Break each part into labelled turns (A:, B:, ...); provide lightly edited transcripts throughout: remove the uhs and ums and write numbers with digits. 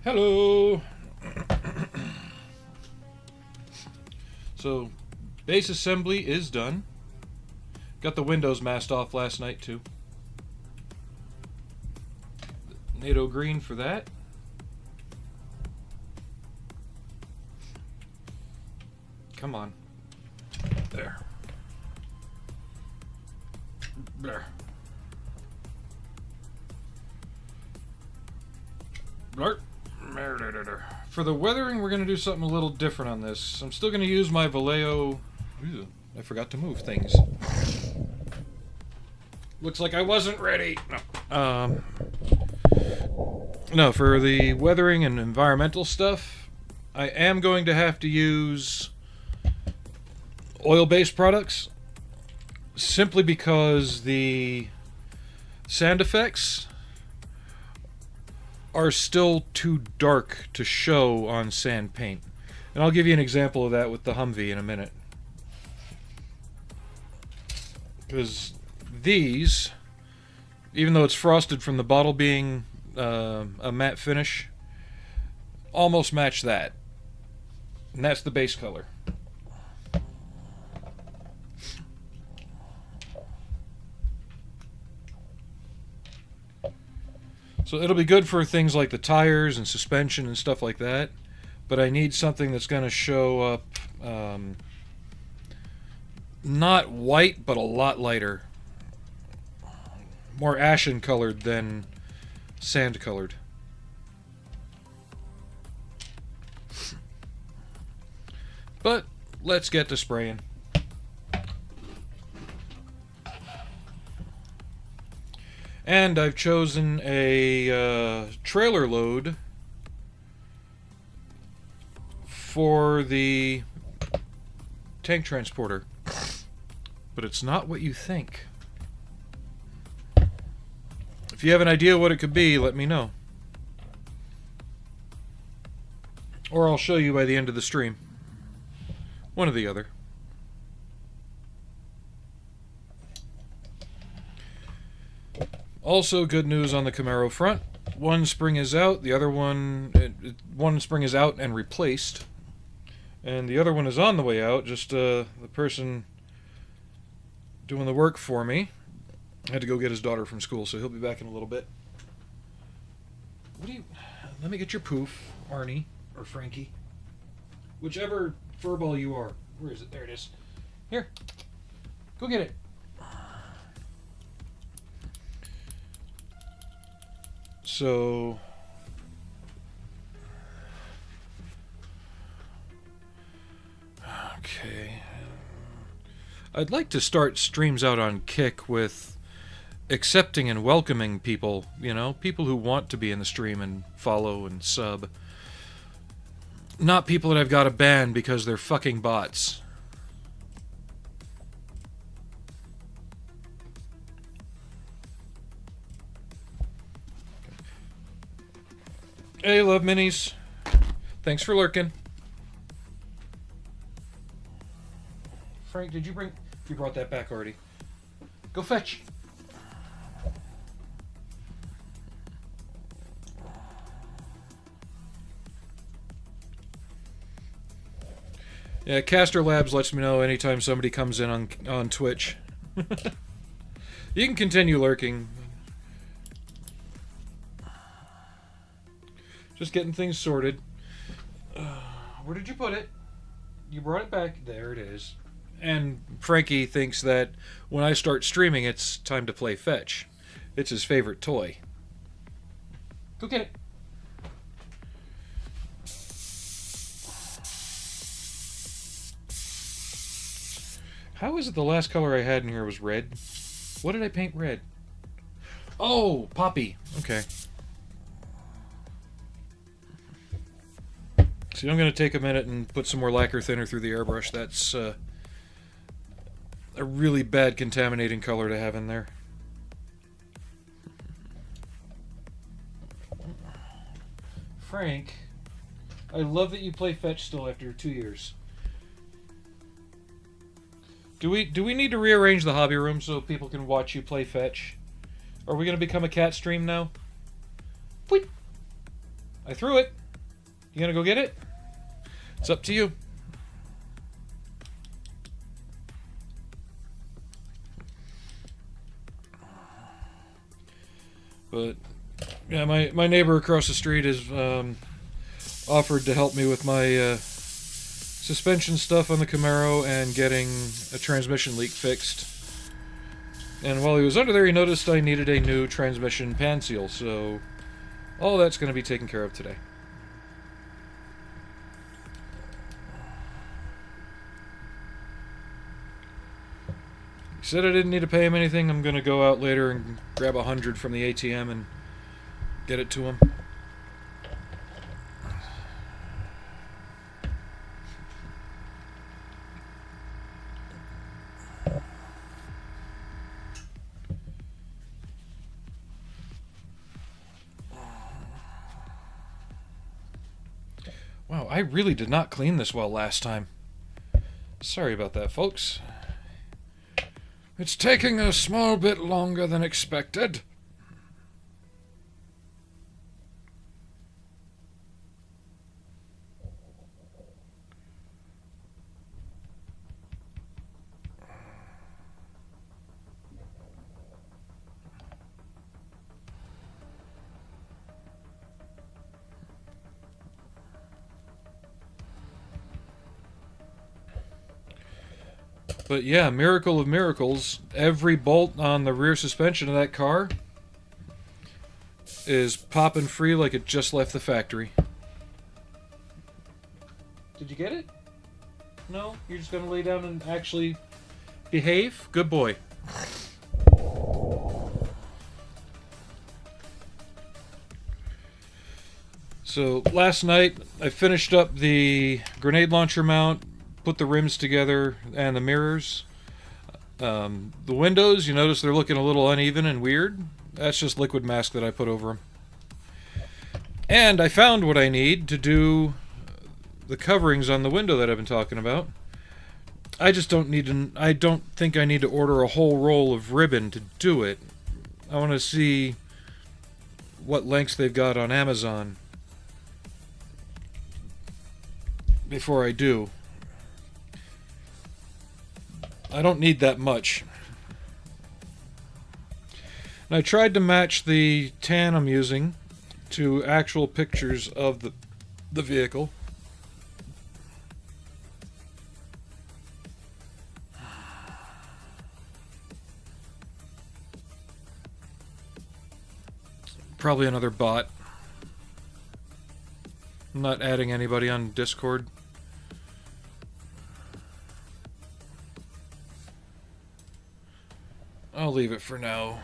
A: Hello! So, base assembly is done. Got the windows masked off last night too. NATO green for that. Come on. There. There. Blurt. For the weathering, we're going to do something a little different on this. I'm still going to use my Vallejo... Ew, I forgot to move things. Looks like I wasn't ready. No. No, for the weathering and environmental stuff, I am going to have to use oil-based products, simply because the sand effects are still too dark to show on sand paint. And I'll give you an example of that with the Humvee in a minute. Because these, even though it's frosted from the bottle being a matte finish, almost match that. And that's the base color. So it'll be good for things like the tires and suspension and stuff like that, but I need something that's going to show up not white, but a lot lighter. More ashen colored than sand colored. But let's get to spraying. And I've chosen a trailer load for the tank transporter. But it's not what you think. If you have an idea what it could be, let me know. Or I'll show you by the end of the stream. One or the other. Also, good news on the Camaro front. One spring is out, the other one spring is out and replaced. And the other one is on the way out, just the person doing the work for me had to go get his daughter from school, so he'll be back in a little bit. Let me get your poof, Arnie, or Frankie. Whichever furball you are. Where is it? There it is. Here. Go get it. So, okay. I'd like to start streams out on Kick with accepting and welcoming people, you know, people who want to be in the stream and follow and sub. Not people that I've got to ban because they're fucking bots. Hey, love minis. Thanks for lurking. Frank, did you bring... You brought that back already. Go fetch. Yeah, Caster Labs lets me know anytime somebody comes in on Twitch. You can continue lurking. Just getting things sorted. Where did you put it? You brought it back. There it is. And Frankie thinks that when I start streaming, it's time to play fetch. It's his favorite toy. Go get it. How is it the last color I had in here was red? What did I paint red? Oh, poppy. Okay. So I'm going to take a minute and put some more lacquer thinner through the airbrush. That's a really bad contaminating color to have in there. Frank, I love that you play fetch still after 2 years. Do we need to rearrange the hobby room so people can watch you play fetch? Are we going to become a cat stream now? Wait. I threw it. You gonna go get it? It's up to you. But yeah, my neighbor across the street has offered to help me with my suspension stuff on the Camaro and getting a transmission leak fixed. And while he was under there, he noticed I needed a new transmission pan seal, so all that's going to be taken care of today. He said I didn't need to pay him anything. I'm going to go out later and grab 100 from the ATM and get it to him. Wow, I really did not clean this well last time. Sorry about that, folks. It's taking a small bit longer than expected. But yeah, miracle of miracles, every bolt on the rear suspension of that car is popping free like it just left the factory. Did you get it? No? You're just going to lay down and actually behave? Good boy. So last night I finished up the grenade launcher mount, put the rims together and the mirrors. The windows, you notice they're looking a little uneven and weird. That's just liquid mask that I put over them. And I found what I need to do the coverings on the window that I've been talking about. I don't think I need to order a whole roll of ribbon to do it. I want to see what lengths they've got on Amazon before I do. I don't need that much. And I tried to match the tan I'm using to actual pictures of the vehicle. Probably another bot. I'm not adding anybody on Discord. I'll leave it for now.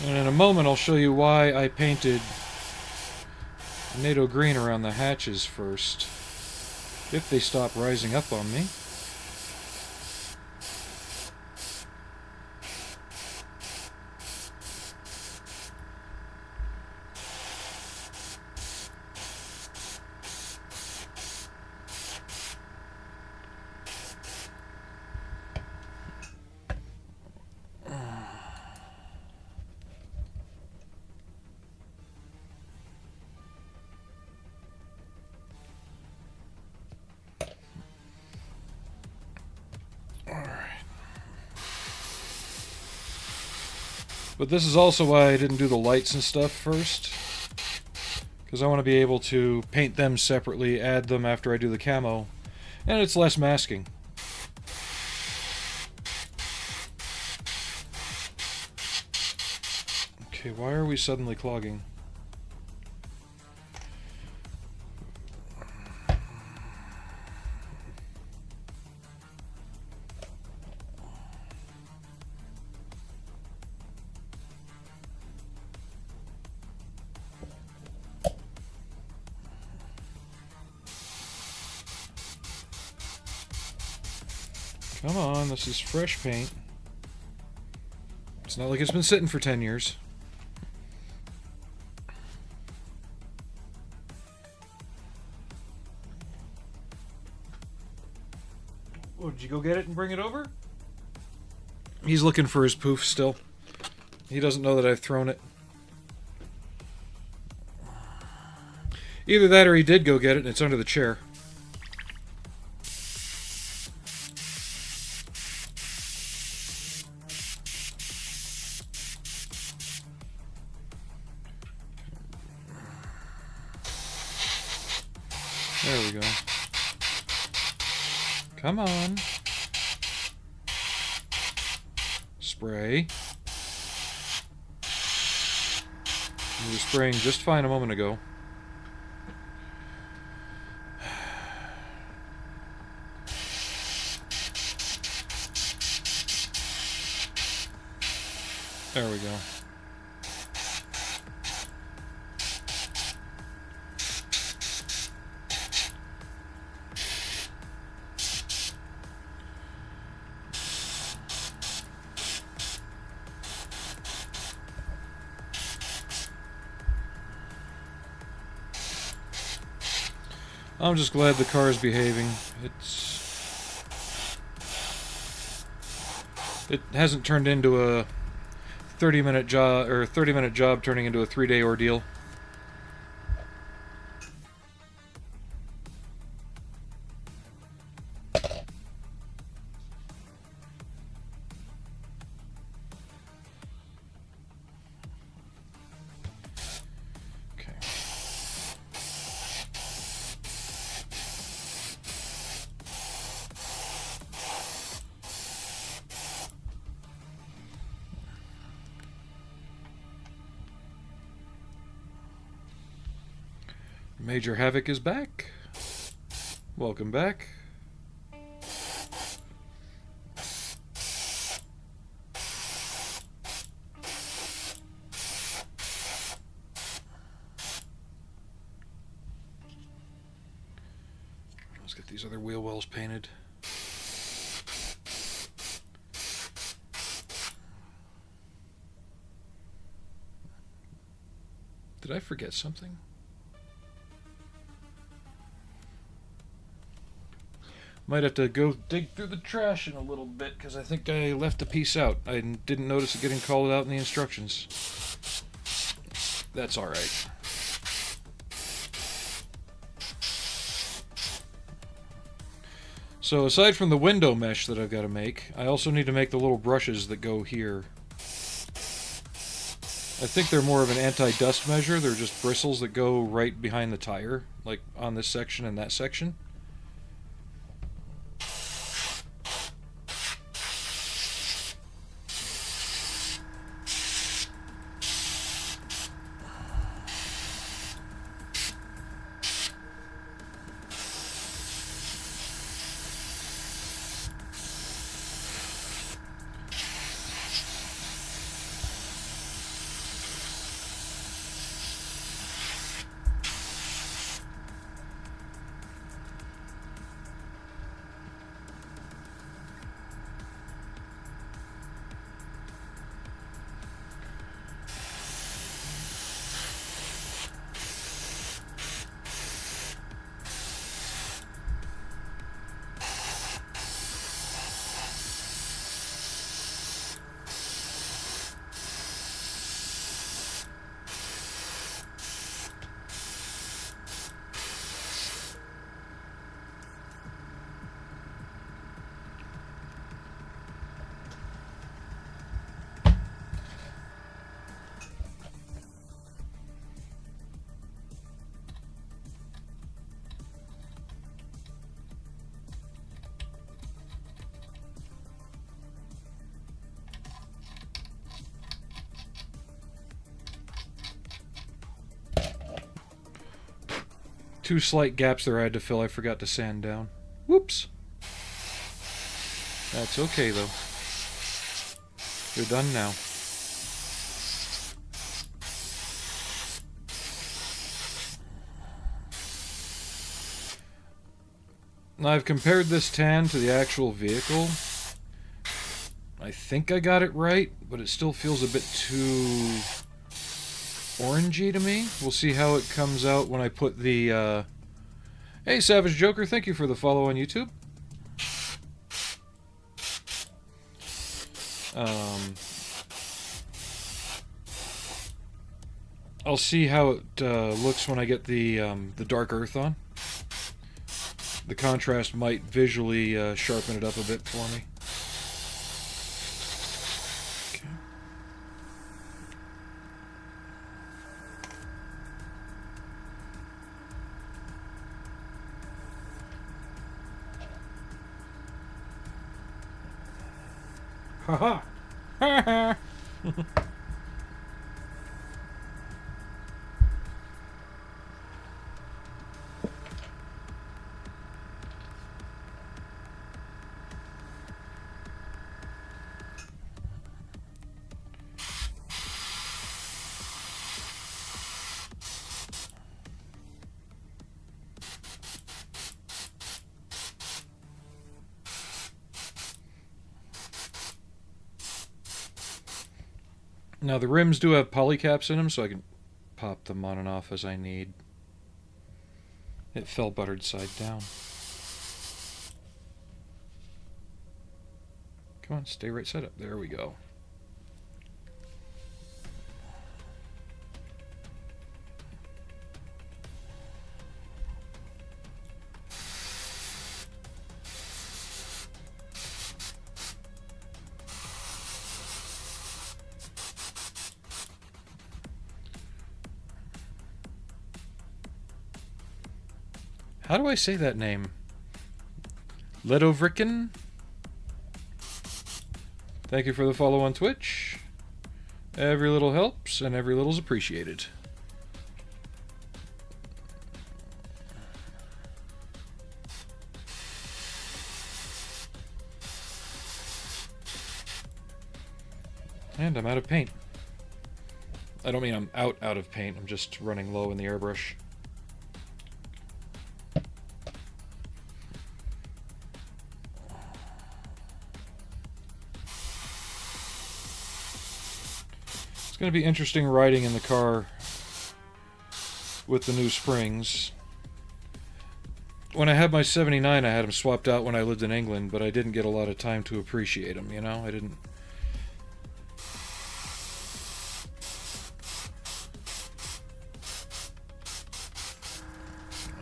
A: And in a moment I'll show you why I painted NATO green around the hatches first, if they stop rising up on me. But this is also why I didn't do the lights and stuff first. Because I want to be able to paint them separately, add them after I do the camo. And it's less masking. Okay, why are we suddenly clogging? Come on, this is fresh paint. It's not like it's been sitting for 10 years. Oh, did you go get it and bring it over? He's looking for his poof still. He doesn't know that I've thrown it. Either that or he did go get it and it's under the chair. There we go. Come on. Spray. You were spraying just fine a moment ago. There we go. I'm just glad the car is behaving. It hasn't turned into a 30-minute job or 30-minute job turning into a 3-day ordeal. Major Havoc is back. Welcome back. Let's get these other wheel wells painted. Did I forget something? Might have to go dig through the trash in a little bit, because I think I left a piece out. I didn't notice it getting called out in the instructions. That's alright. So aside from the window mesh that I've got to make, I also need to make the little brushes that go here. I think they're more of an anti-dust measure. They're just bristles that go right behind the tire, like on this section and that section. 2 slight gaps there I had to fill. I forgot to sand down. Whoops. That's okay, though. You're done now. Now I've compared this tan to the actual vehicle. I think I got it right, but it still feels a bit too orangey to me. We'll see how it comes out when I put the... Hey, Savage Joker, thank you for the follow on YouTube. I'll see how it looks when I get the dark earth on. The contrast might visually sharpen it up a bit for me. Haha! Ha ha! Now the rims do have polycaps in them, so I can pop them on and off as I need. It fell buttered side down. Come on, stay right side up. There we go. How do I say that name? Ledovricken? Thank you for the follow on Twitch. Every little helps, and every little's appreciated. And I'm out of paint. I don't mean I'm out of paint, I'm just running low in the airbrush. It's going to be interesting riding in the car with the new springs. When I had my 79, I had them swapped out when I lived in England, but I didn't get a lot of time to appreciate them, you know? I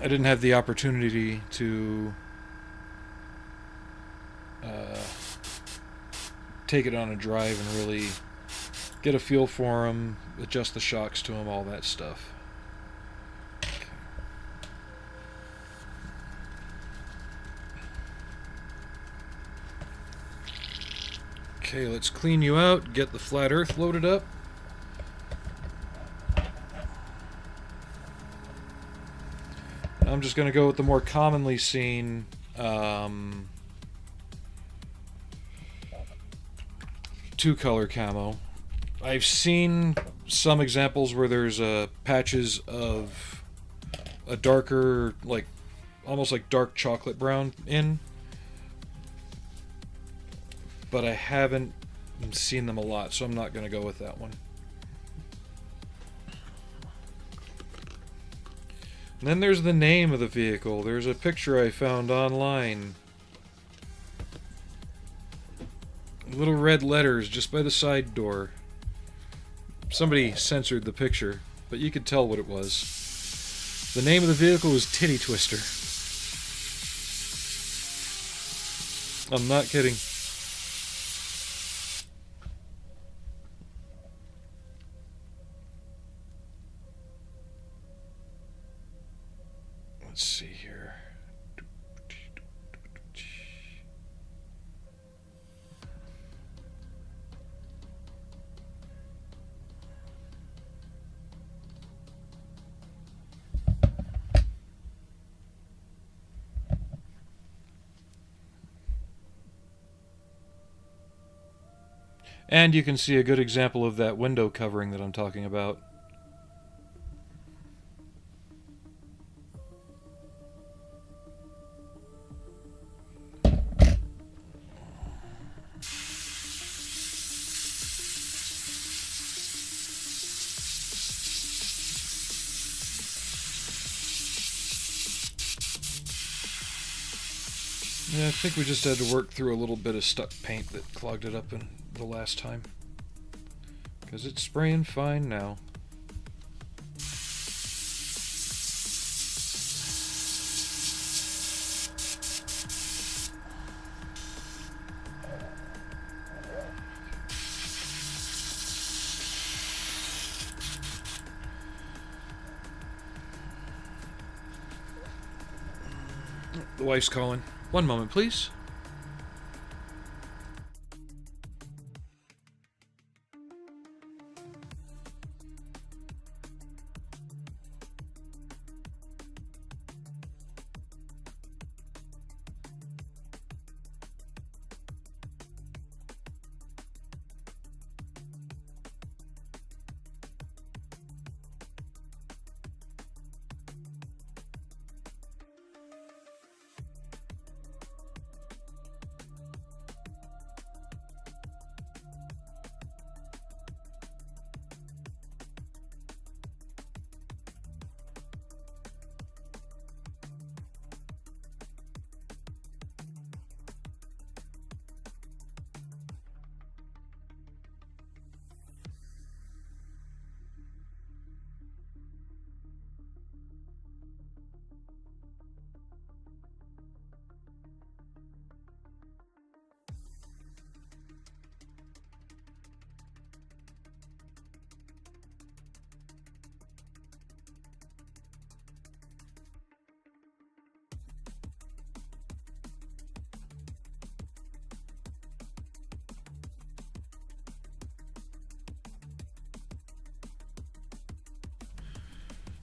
A: didn't have the opportunity to take it on a drive and really get a feel for them, adjust the shocks to them, all that stuff. Okay, let's clean you out, get the flat earth loaded up. I'm just going to go with the more commonly seen two-color camo. I've seen some examples where there's patches of a darker, like almost like dark chocolate brown in, but I haven't seen them a lot, so I'm not going to go with that one. And then there's the name of the vehicle. There's a picture I found online. Little red letters just by the side door. Somebody censored the picture, but you could tell what it was. The name of the vehicle was Titty Twister. I'm not kidding. Let's see here. And you can see a good example of that window covering that I'm talking about. Yeah, I think we just had to work through a little bit of stuck paint that clogged it up in the last time. Because it's spraying fine now. The wife's calling. One moment, please.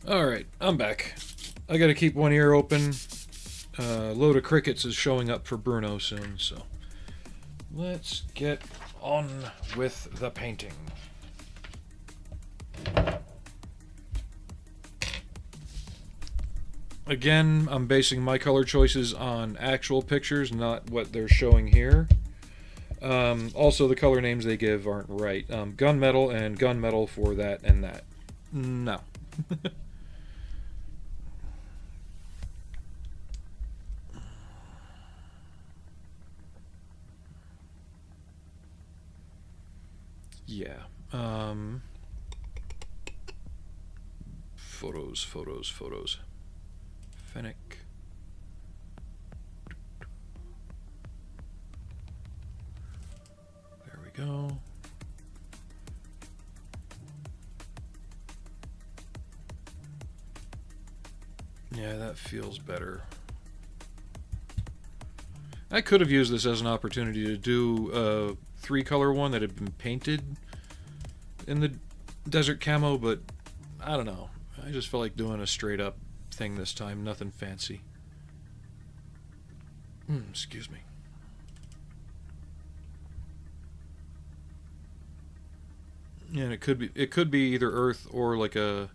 A: Alright, I'm back. I gotta keep one ear open. Load of crickets is showing up for Bruno soon, so let's get on with the painting. Again, I'm basing my color choices on actual pictures, not what they're showing here. Also, the color names they give aren't right. Gunmetal and gunmetal for that and that. No. Yeah. Photos. Fennek. There we go. Yeah, that feels better. I could have used this as an opportunity to do a 3-color one that had been painted in the desert camo, but I don't know. I just felt like doing a straight up thing this time, nothing fancy. Excuse me. Yeah, and it could be either earth or like a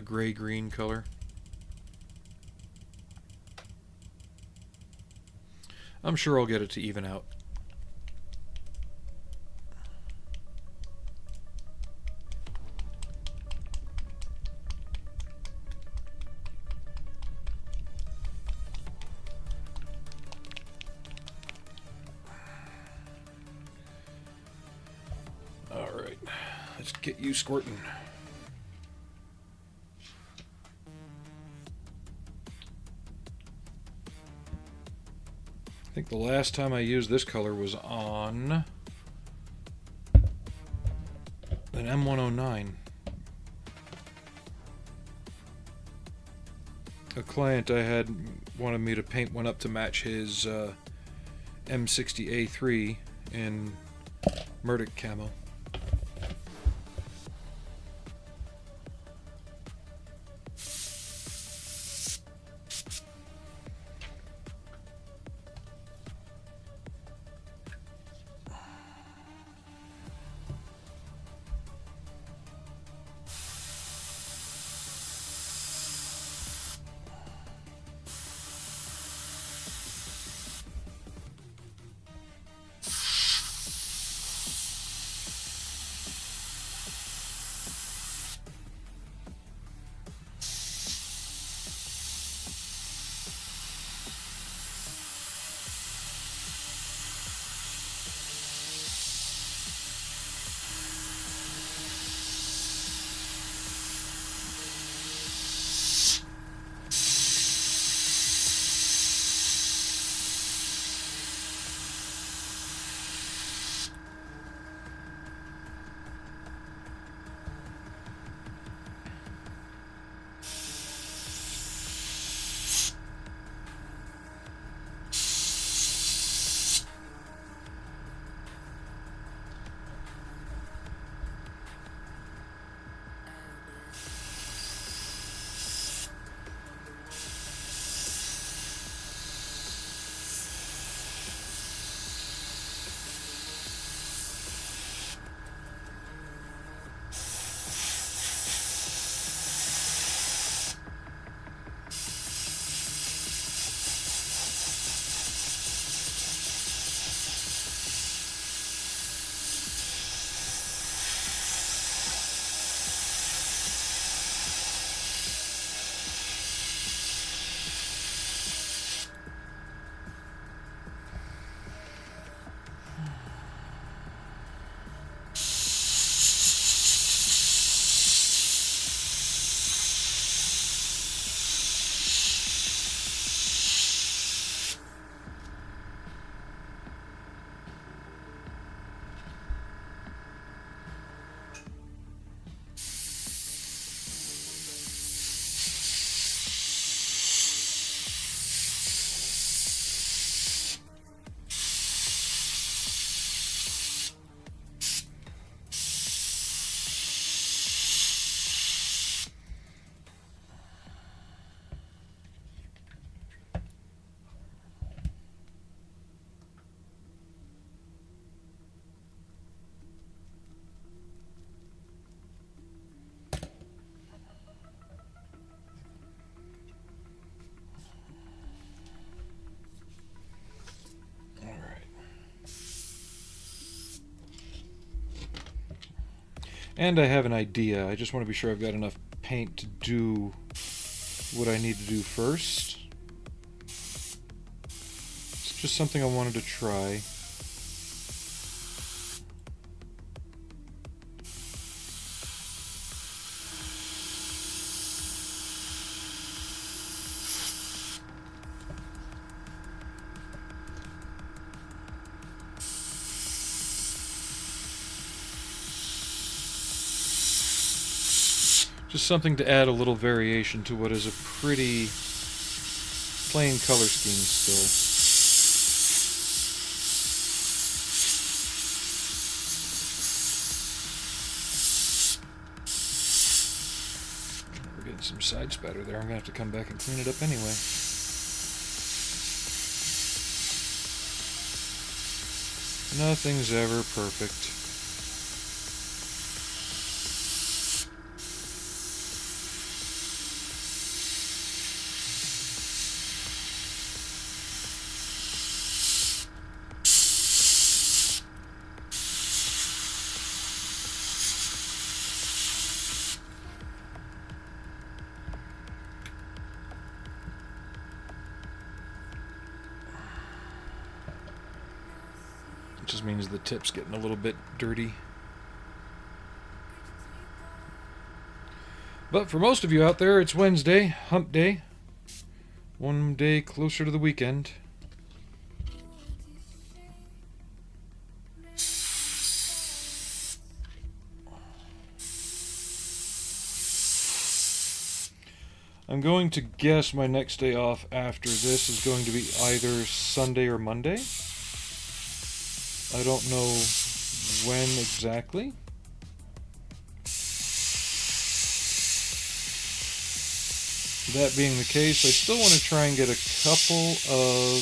A: gray green color. I'm sure I'll get it to even out. Alright, let's get you squirting. I think the last time I used this color was on an M109. A client I had wanted me to paint one up to match his M60A3 in Murdoch camo. And I have an idea. I just want to be sure I've got enough paint to do what I need to do first. It's just something I wanted to try. Just something to add a little variation to what is a pretty plain color scheme still. We're getting some side spatter there. I'm going to have to come back and clean it up anyway. Nothing's ever perfect. It just means the tip's getting a little bit dirty. But for most of you out there, it's Wednesday, hump day. One day closer to the weekend. I'm going to guess my next day off after this is going to be either Sunday or Monday. I don't know when exactly. That being the case, I still want to try and get a couple of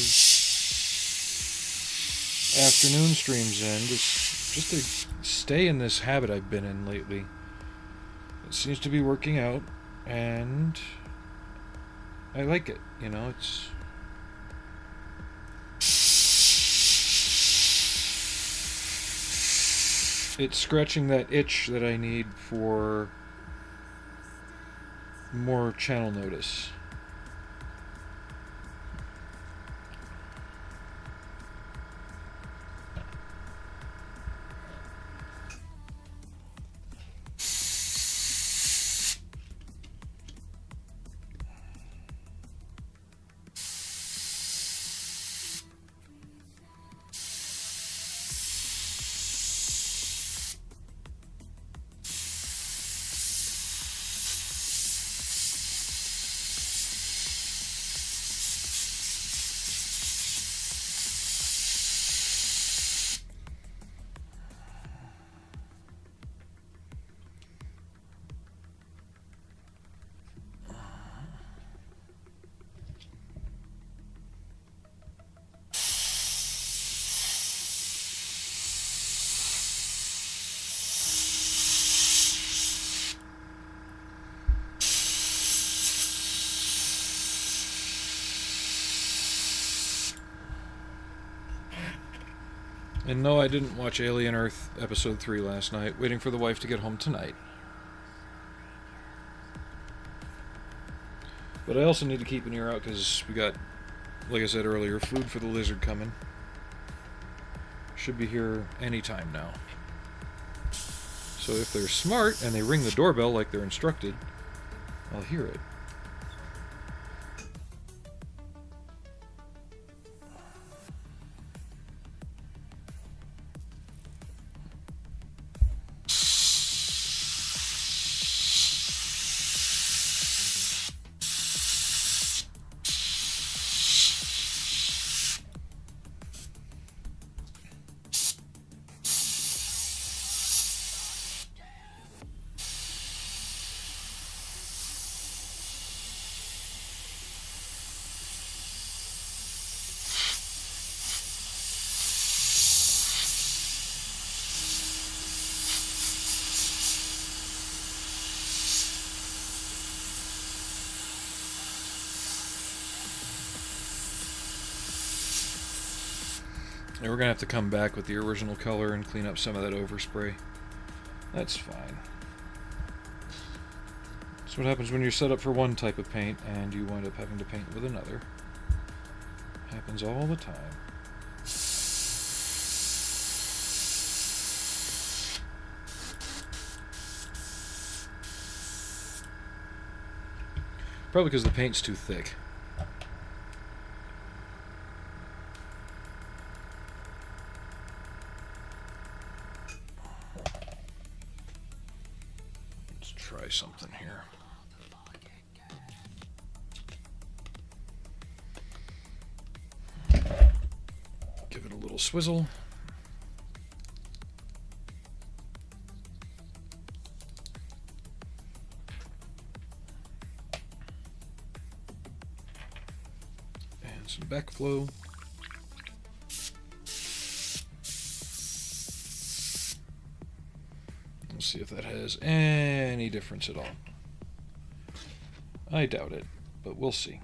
A: afternoon streams in, just to stay in this habit I've been in lately. It seems to be working out, and I like it, you know, it's scratching that itch that I need for more channel notice. And no, I didn't watch Alien Earth Episode 3 last night, waiting for the wife to get home tonight. But I also need to keep an ear out because we got, like I said earlier, food for the lizard coming. Should be here anytime now. So if they're smart and they ring the doorbell like they're instructed, I'll hear it. And we're going to have to come back with the original color and clean up some of that overspray. That's fine. That's what happens when you're set up for one type of paint and you wind up having to paint with another. Happens all the time. Probably because the paint's too thick. Let's try something here. Give it a little swizzle. And some backflow. We'll see if that has any difference at all. I doubt it, but we'll see.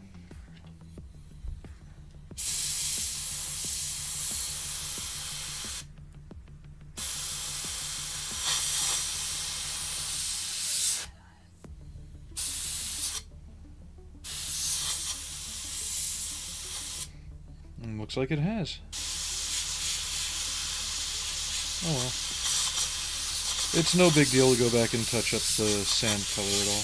A: Looks like it has. Oh well. It's no big deal to go back and touch up the sand color at all.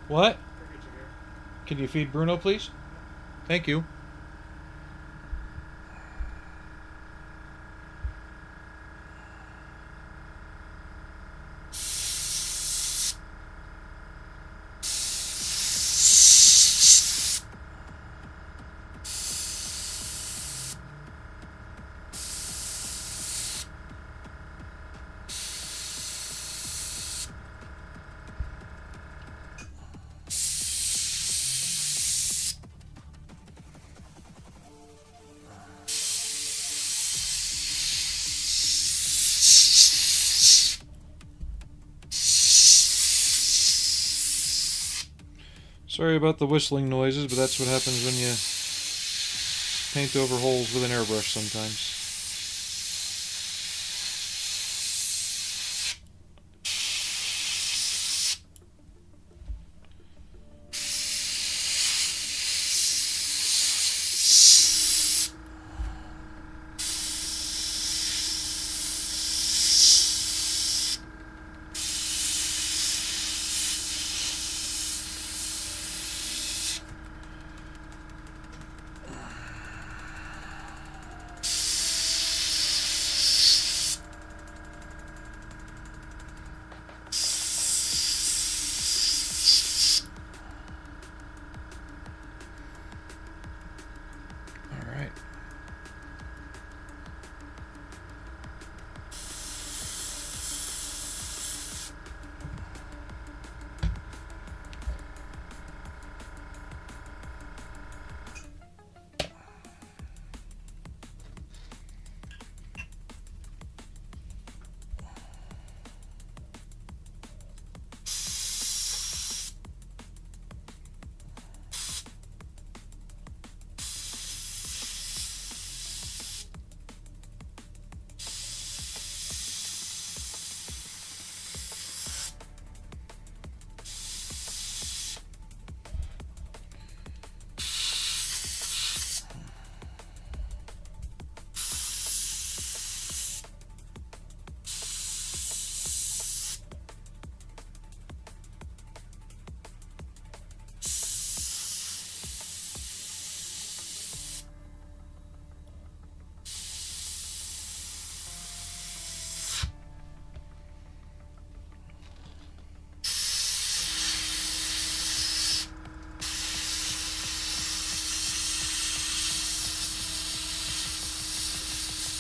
A: What? Can you feed Bruno, please? Thank you. Sorry about the whistling noises, but that's what happens when you paint over holes with an airbrush sometimes.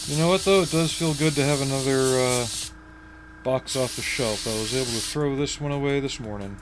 A: You know what, though? It does feel good to have another box off the shelf. I was able to throw this one away this morning.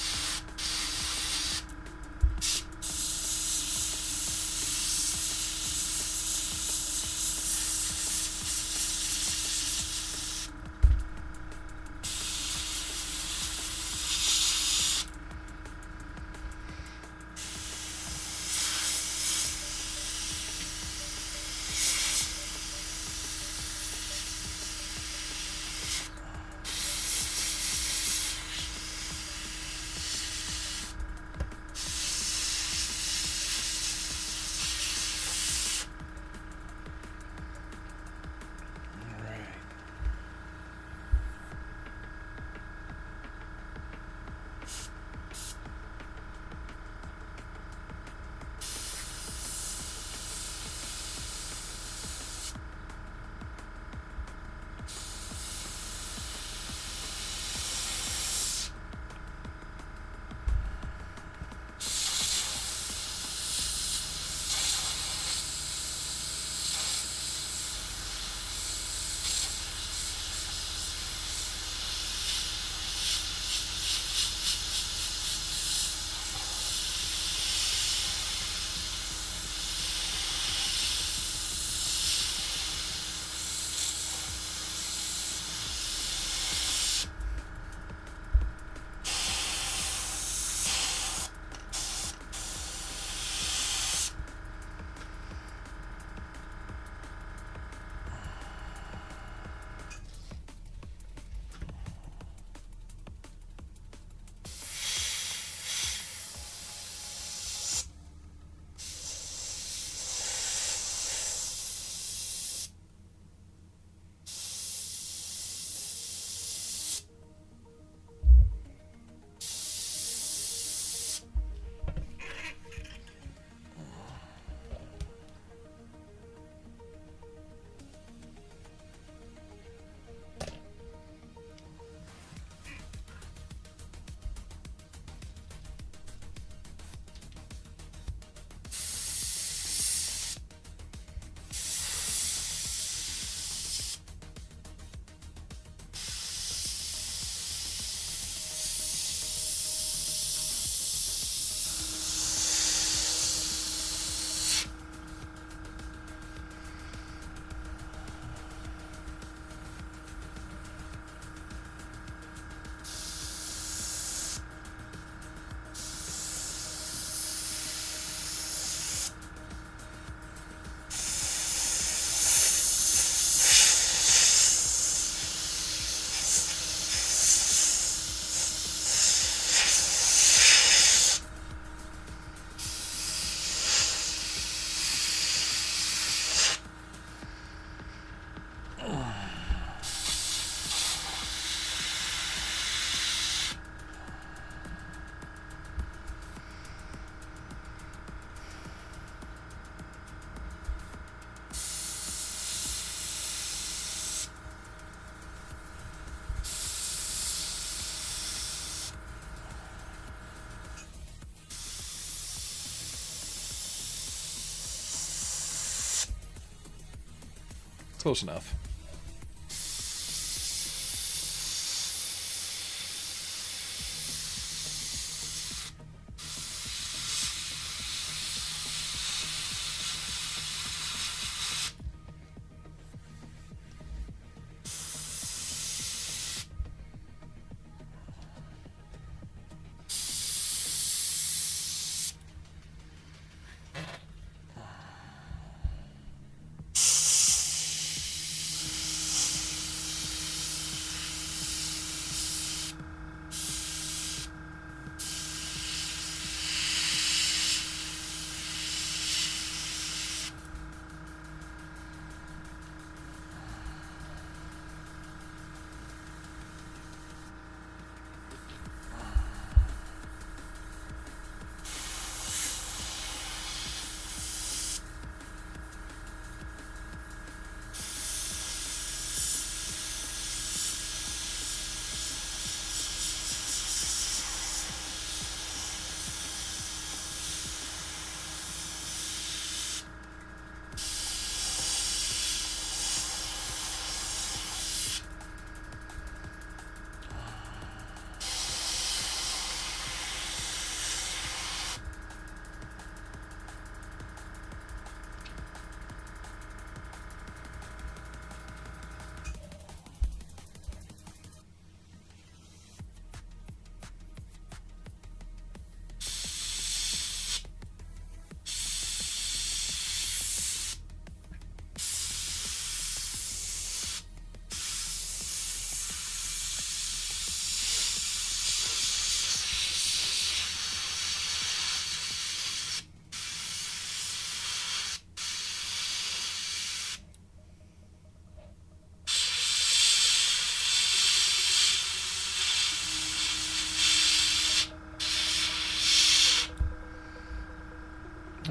A: Close enough.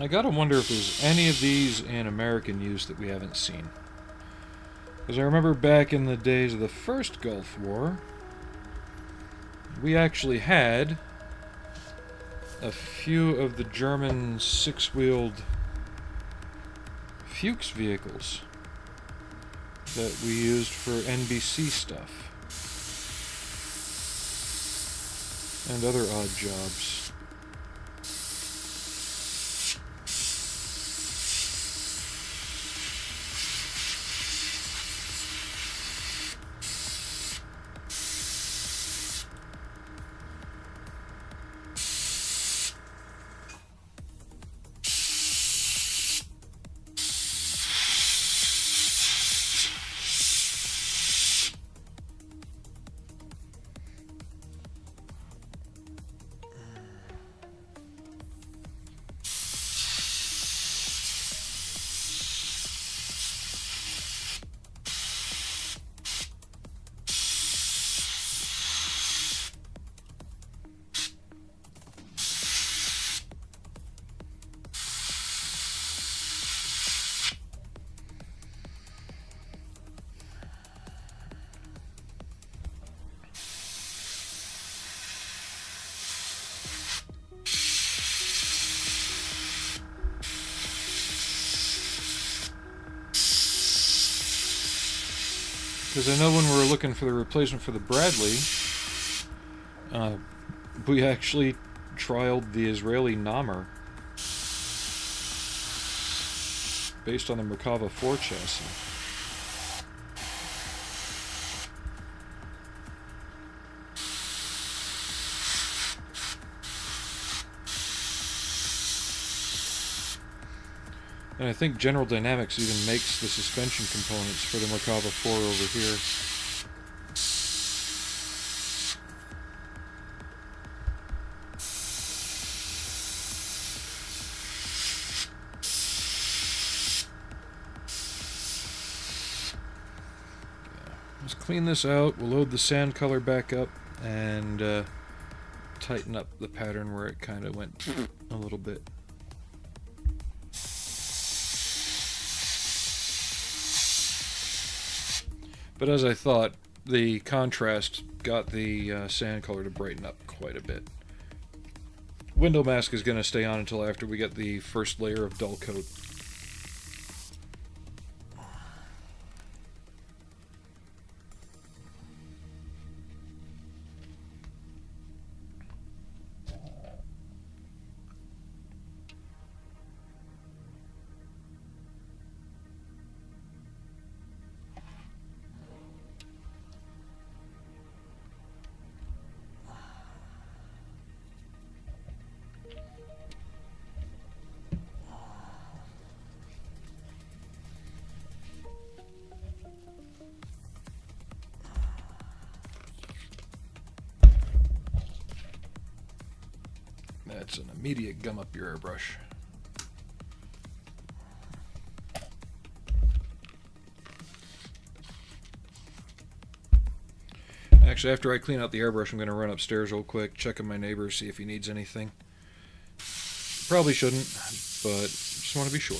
A: I gotta wonder if there's any of these in American use that we haven't seen. Because I remember back in the days of the first Gulf War, we actually had a few of the German six-wheeled Fuchs vehicles that we used for NBC stuff and other odd jobs. Because I know when we were looking for the replacement for the Bradley, we actually trialed the Israeli Nammer based on the Merkava 4 chassis. And I think General Dynamics even makes the suspension components for the Merkava 4 over here. Let's clean this out. We'll load the sand color back up and tighten up the pattern where it kind of went a little bit. But as I thought, the contrast got the sand color to brighten up quite a bit. Window mask is going to stay on until after we get the first layer of dull coat. That's an immediate gum up your airbrush. Actually, after I clean out the airbrush, I'm going to run upstairs real quick, check on my neighbor, see if he needs anything. Probably shouldn't, but just want to be sure.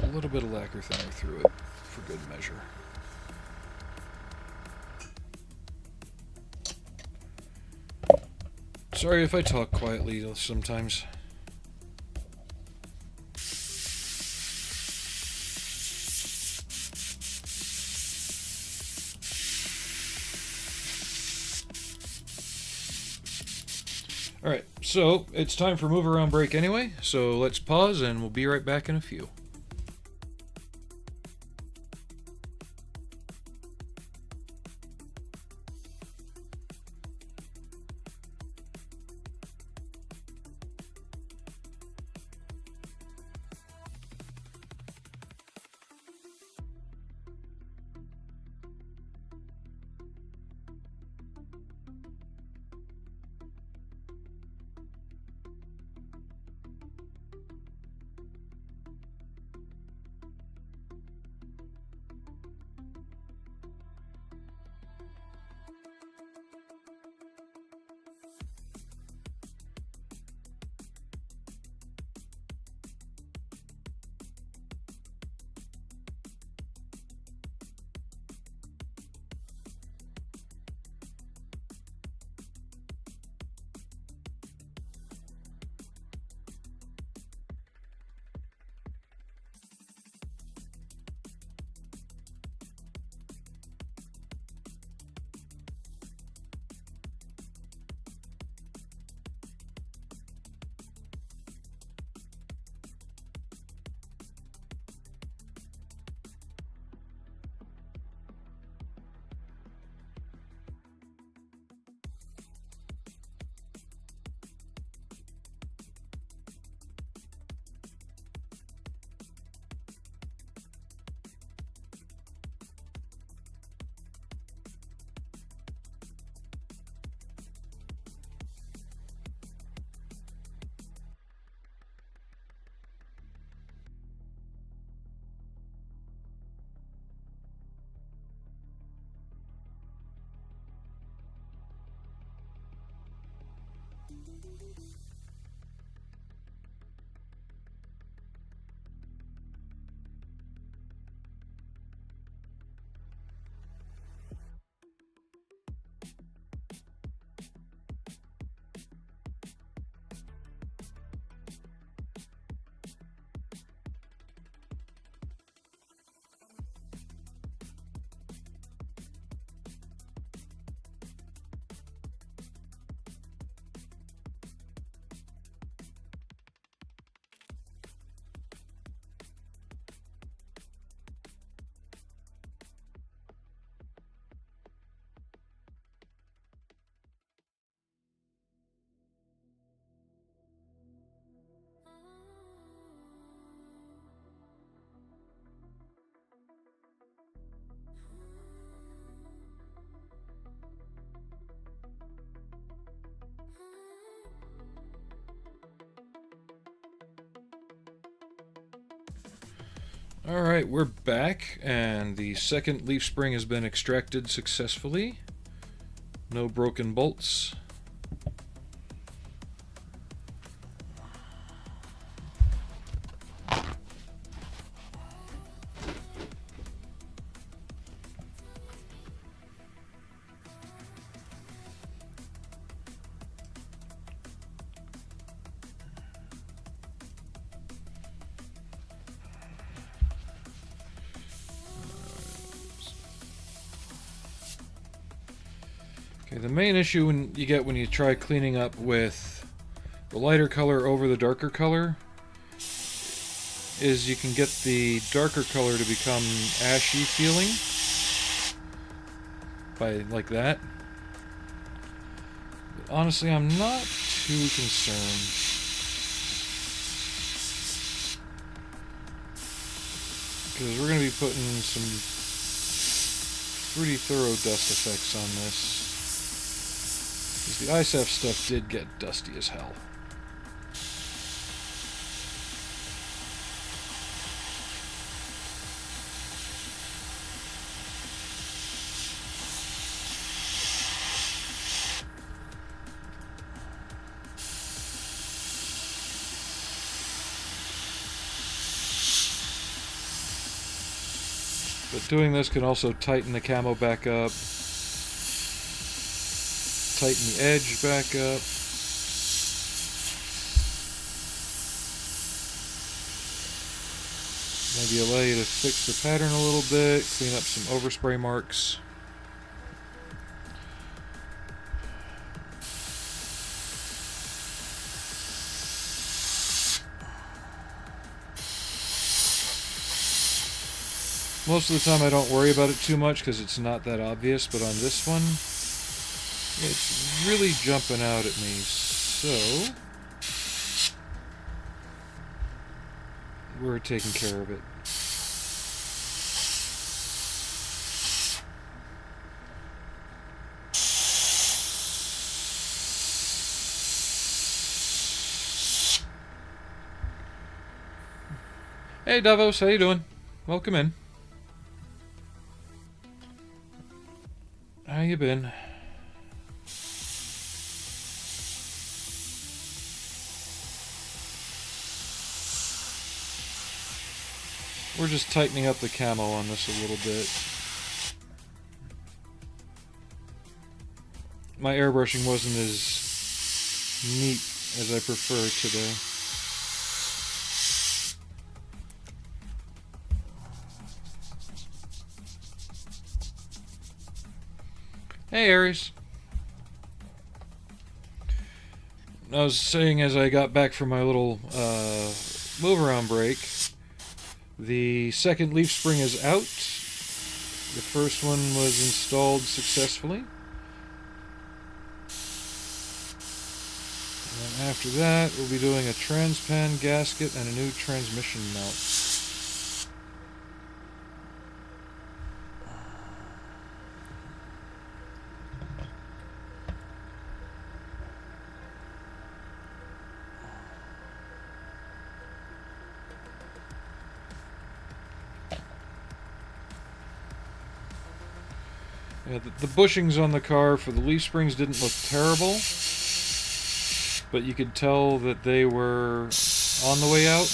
A: A little bit of lacquer thinner through it for good measure. Sorry if I talk quietly sometimes. Alright, so it's time for move around break anyway, so let's pause and we'll be right back in a few. Alright, we're back, and the second leaf spring has been extracted successfully. No broken bolts. Okay, the main issue when you try cleaning up with the lighter color over the darker color is you can get the darker color to become ashy feeling by like that. But honestly, I'm not too concerned. Because we're going to be putting some pretty thorough dust effects on this. Because the ISAF stuff did get dusty as hell. But doing this can also tighten the camo back up, tighten the edge back up. Maybe allow you to fix the pattern a little bit, clean up some overspray marks. Most of the time I don't worry about it too much because it's not that obvious, but on this one, it's really jumping out at me, so we're taking care of it. Hey Davos, how you doing? Welcome in. How you been? We're just tightening up the camo on this a little bit. My airbrushing wasn't as neat as I prefer today. Hey Aries. I was saying as I got back from my little move around break, the second leaf spring is out. The first one was installed successfully. And then after that, we'll be doing a transpan gasket and a new transmission mount. Yeah, the bushings on the car for the leaf springs didn't look terrible, but you could tell that they were on the way out.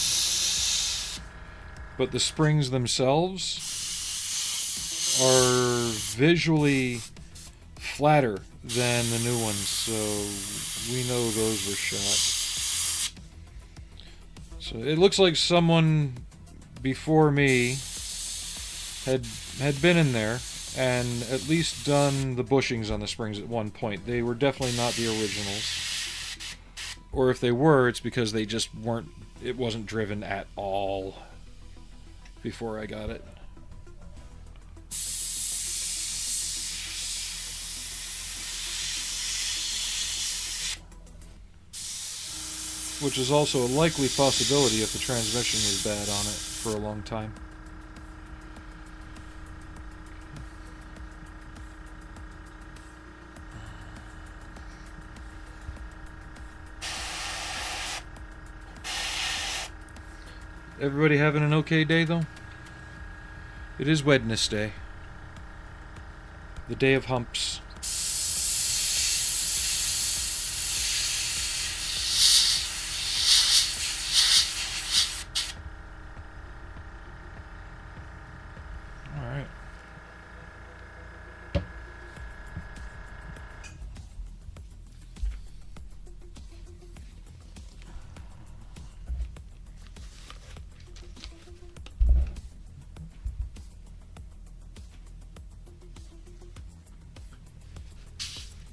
A: But the springs themselves are visually flatter than the new ones, so we know those were shot. So it looks like someone before me had been in there and at least done the bushings on the springs at one point. They were definitely not the originals. Or if they were, it's because they just weren't, it wasn't driven at all before I got it. Which is also a likely possibility if the transmission was bad on it for a long time. Everybody having an okay day, though? It is Wednesday. The day of humps. Alright.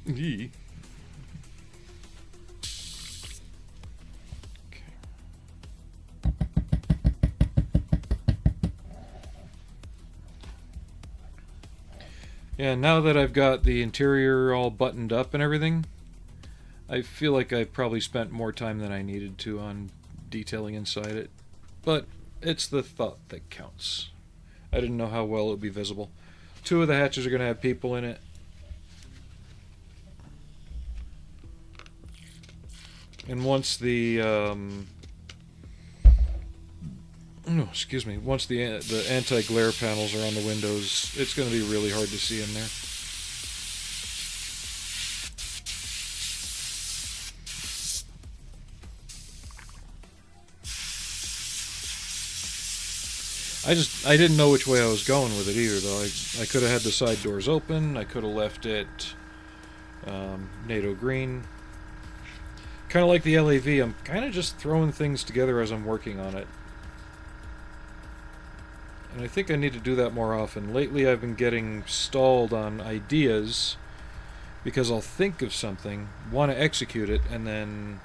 A: Yee. Yeah, now that I've got the interior all buttoned up and everything, I feel like I probably spent more time than I needed to on detailing inside it. But it's the thought that counts. I didn't know how well it would be visible. 2 of the hatches are going to have people in it. And once the once the anti-glare panels are on the windows, it's going to be really hard to see in there. I didn't know which way I was going with it either, though. I could have had the side doors open. I could have left it NATO green. Kind of like the LAV, I'm kind of just throwing things together as I'm working on it. And I think I need to do that more often. Lately I've been getting stalled on ideas because I'll think of something, want to execute it, and then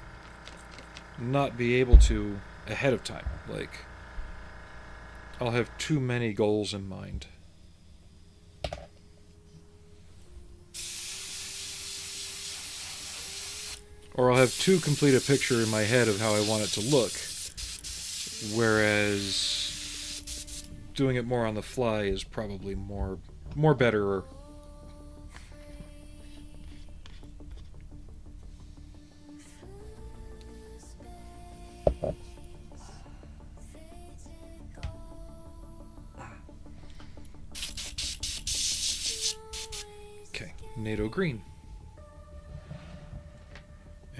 A: not be able to ahead of time. Like, I'll have too many goals in mind. Or I'll have too complete a picture in my head of how I want it to look, whereas doing it more on the fly is probably more better. Okay, NATO green.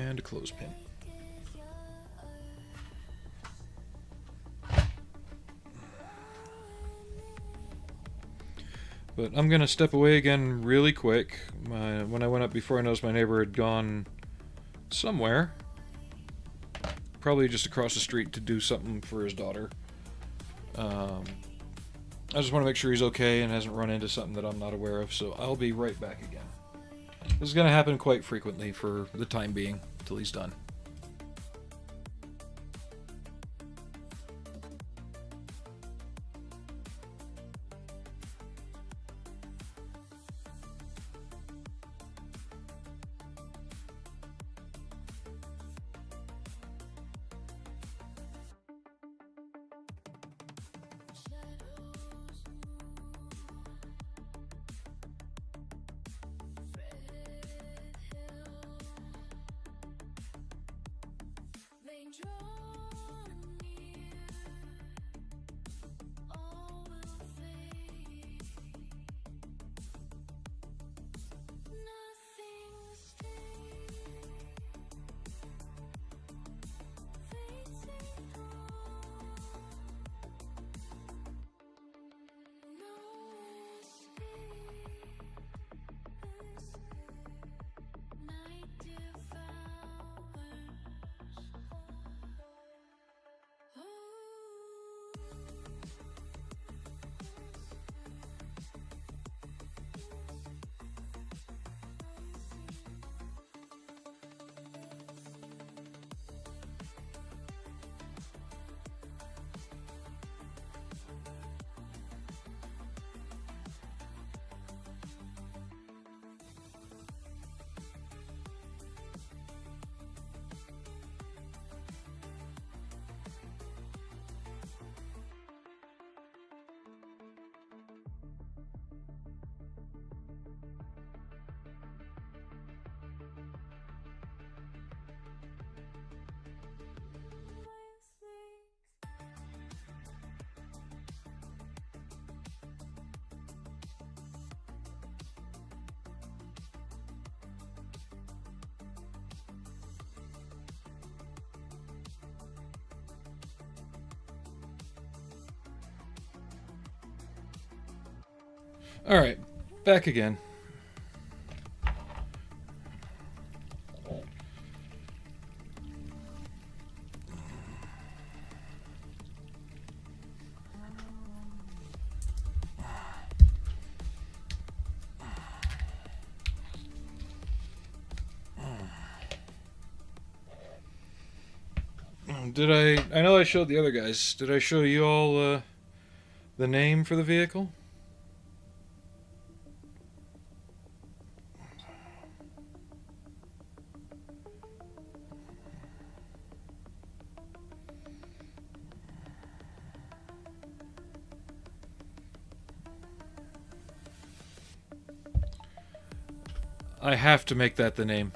A: And a clothespin. But I'm going to step away again really quick. When I went up before, I noticed my neighbor had gone somewhere. Probably just across the street to do something for his daughter. I just want to make sure he's okay and hasn't run into something that I'm not aware of, so I'll be right back again. This is going to happen quite frequently for the time being, till he's done. Alright, back again. Did I know I showed the other guys. Did I show you all the name for the vehicle? I have to make that the name.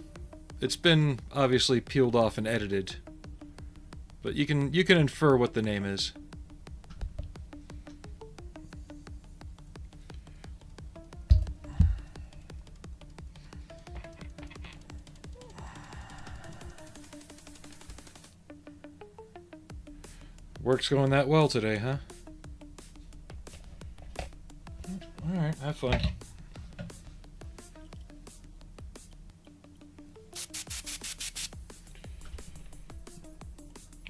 A: It's been obviously peeled off and edited, but you can infer what the name is. Work's going that well today, huh? Alright, have fun.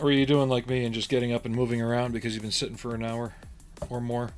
A: Or are you doing like me and just getting up and moving around because you've been sitting for an hour or more?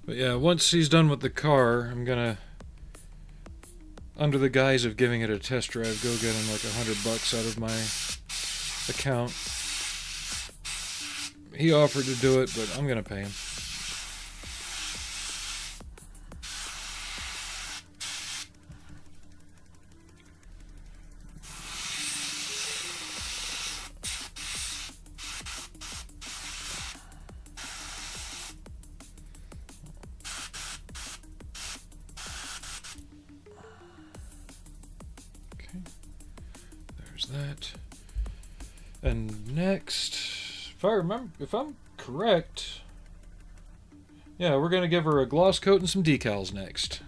A: But yeah, once he's done with the car, I'm gonna, under the guise of giving it a test drive, go get him like $100 out of my account. He offered to do it, but I'm gonna pay him. There's that. And next, if I'm correct, yeah, we're gonna give her a gloss coat and some decals next.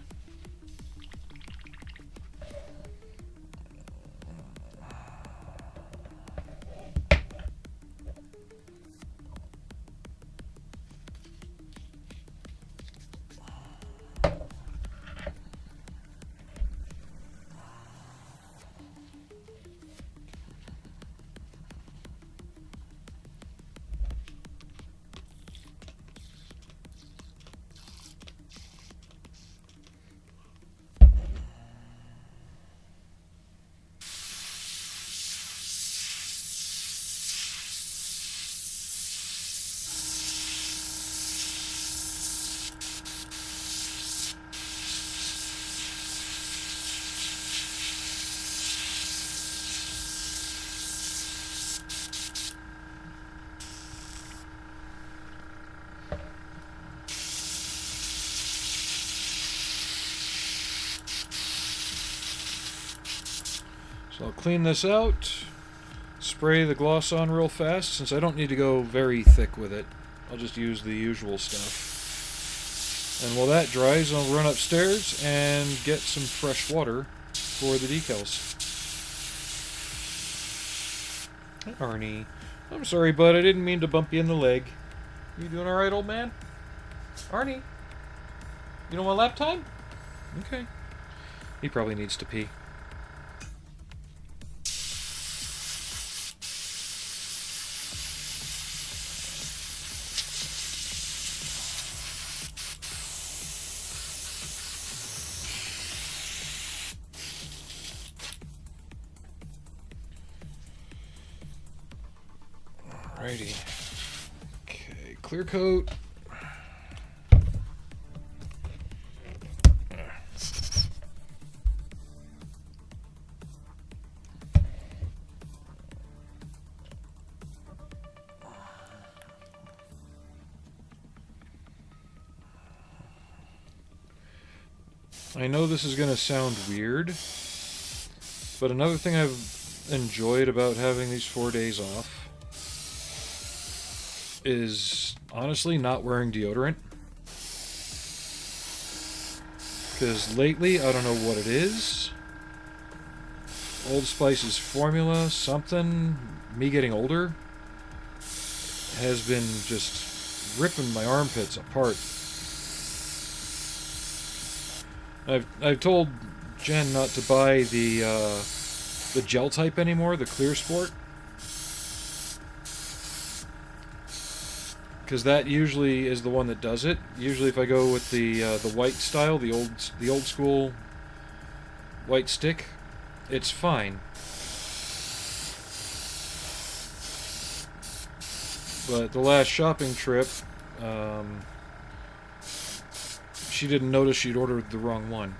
A: So I'll clean this out, spray the gloss on real fast, since I don't need to go very thick with it. I'll just use the usual stuff. And while that dries, I'll run upstairs and get some fresh water for the decals. Hey, Arnie. I'm sorry, bud. I didn't mean to bump you in the leg. You doing alright, old man? Arnie? You don't want lap time? Okay. He probably needs to pee. Alrighty. Okay, clear coat. I know this is going to sound weird, but another thing I've enjoyed about having these 4 days off is honestly not wearing deodorant. Because lately, I don't know what it is. Old Spice's formula, something, me getting older, has been just ripping my armpits apart. I've told Jen not to buy the gel type anymore, the Clear Sport, because that usually is the one that does it. Usually, if I go with the white style, the old school white stick, it's fine. But the last shopping trip, she didn't notice she'd ordered the wrong one.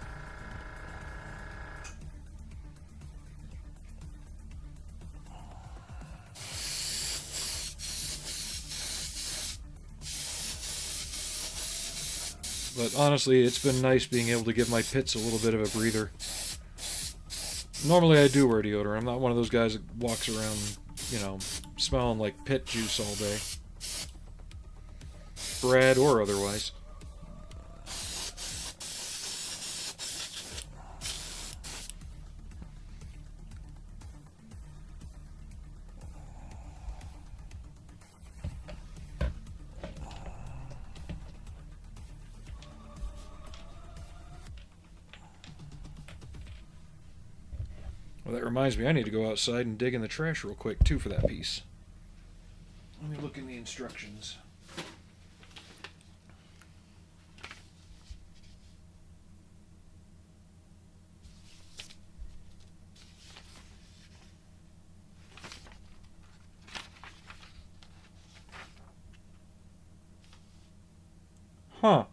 A: But honestly, it's been nice being able to give my pits a little bit of a breather. Normally I do wear deodorant. I'm not one of those guys that walks around, you know, smelling like pit juice all day. Brad or otherwise. Well, that reminds me, I need to go outside and dig in the trash real quick, too, for that piece. Let me look in the instructions. Huh.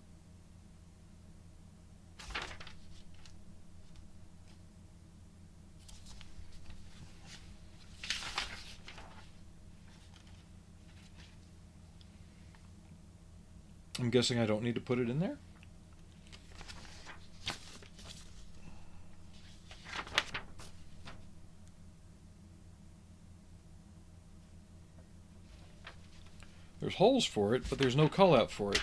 A: I'm guessing I don't need to put it in there? There's holes for it, but there's no call-out for it.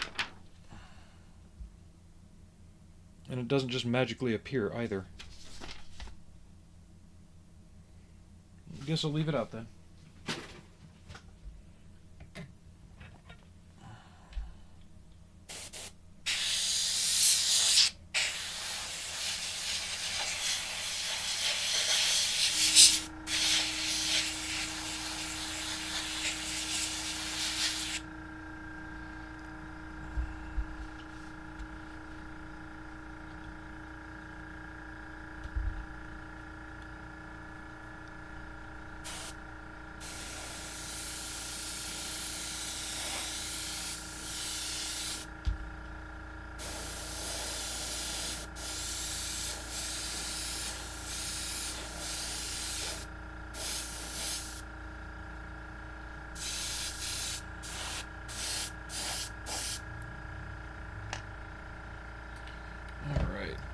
A: And it doesn't just magically appear, either. I guess I'll leave it out then.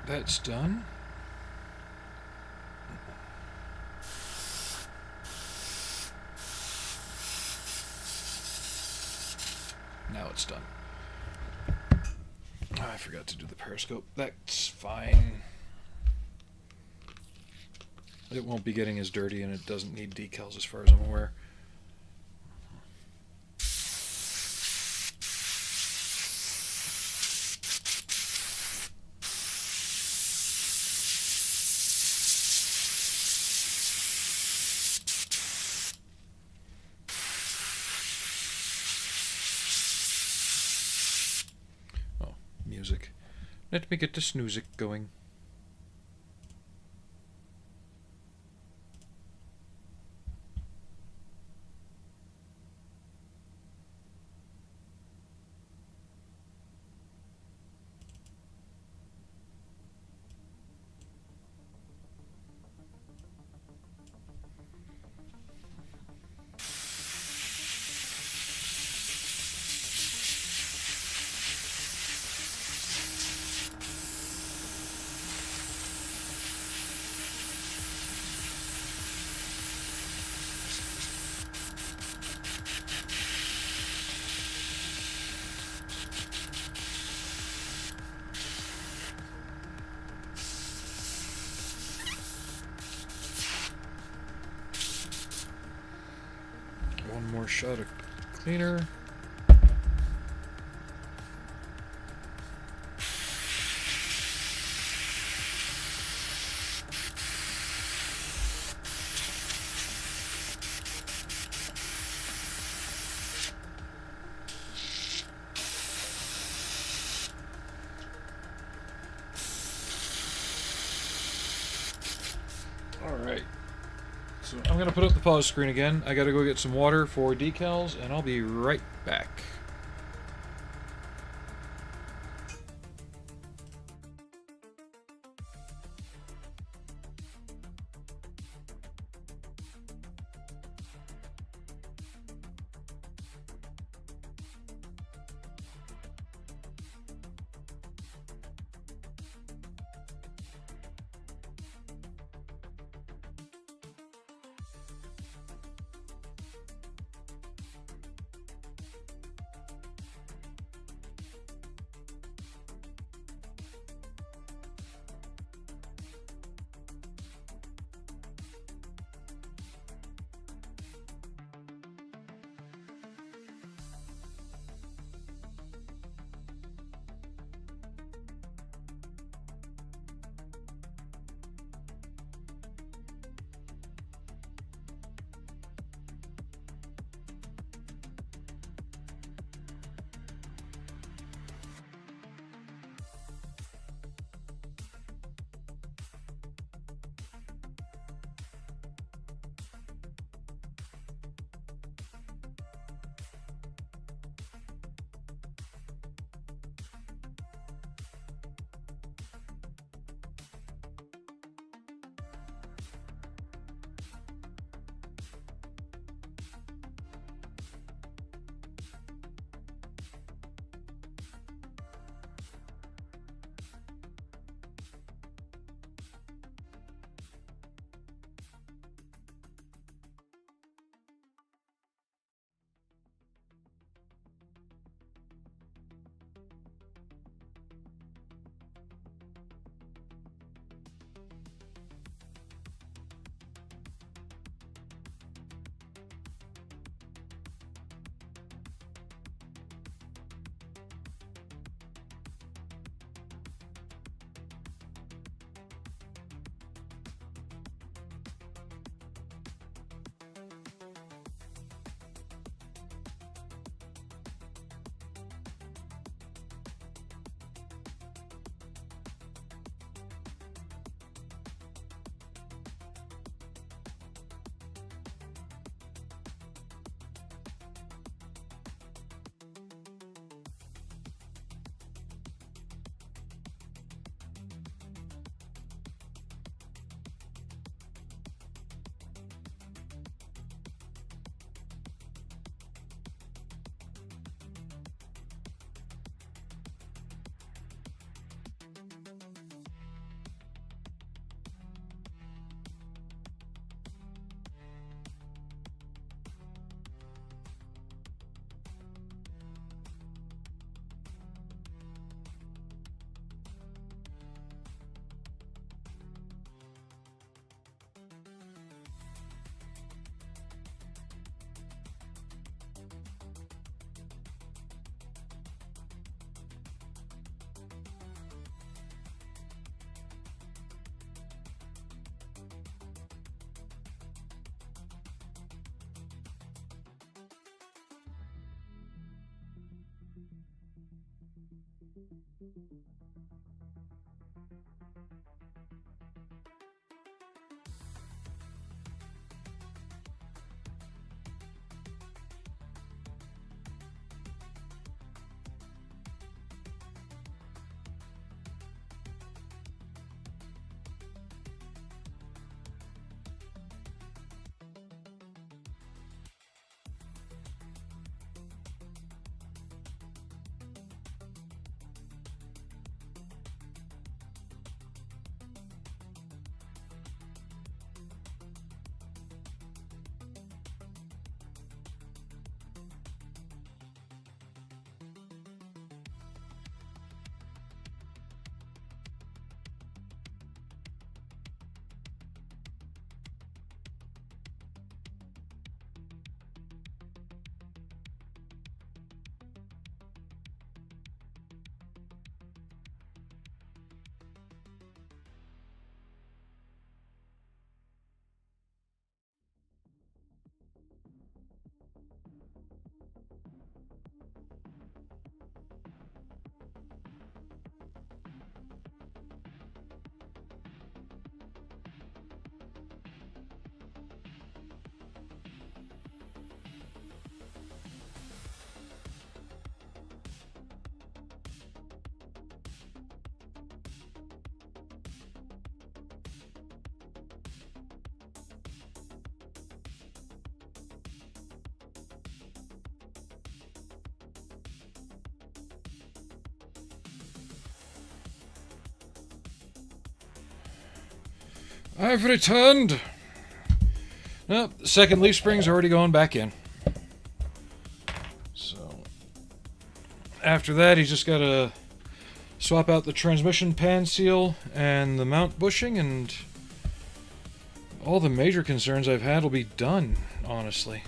A: That's done. Now it's done. Oh, I forgot to do the periscope. That's fine. It won't be getting as dirty, and it doesn't need decals as far as I'm aware. Music. Let me get the snoozic going. more shot of cleaner. Alright, so I'm going to put up the pause screen again. I got to go get some water for decals, and I'll be right back. I've returned. Nope, the second leaf spring's already going back in. So after that, he's just got to swap out the transmission pan seal and the mount bushing, and all the major concerns I've had will be done, honestly.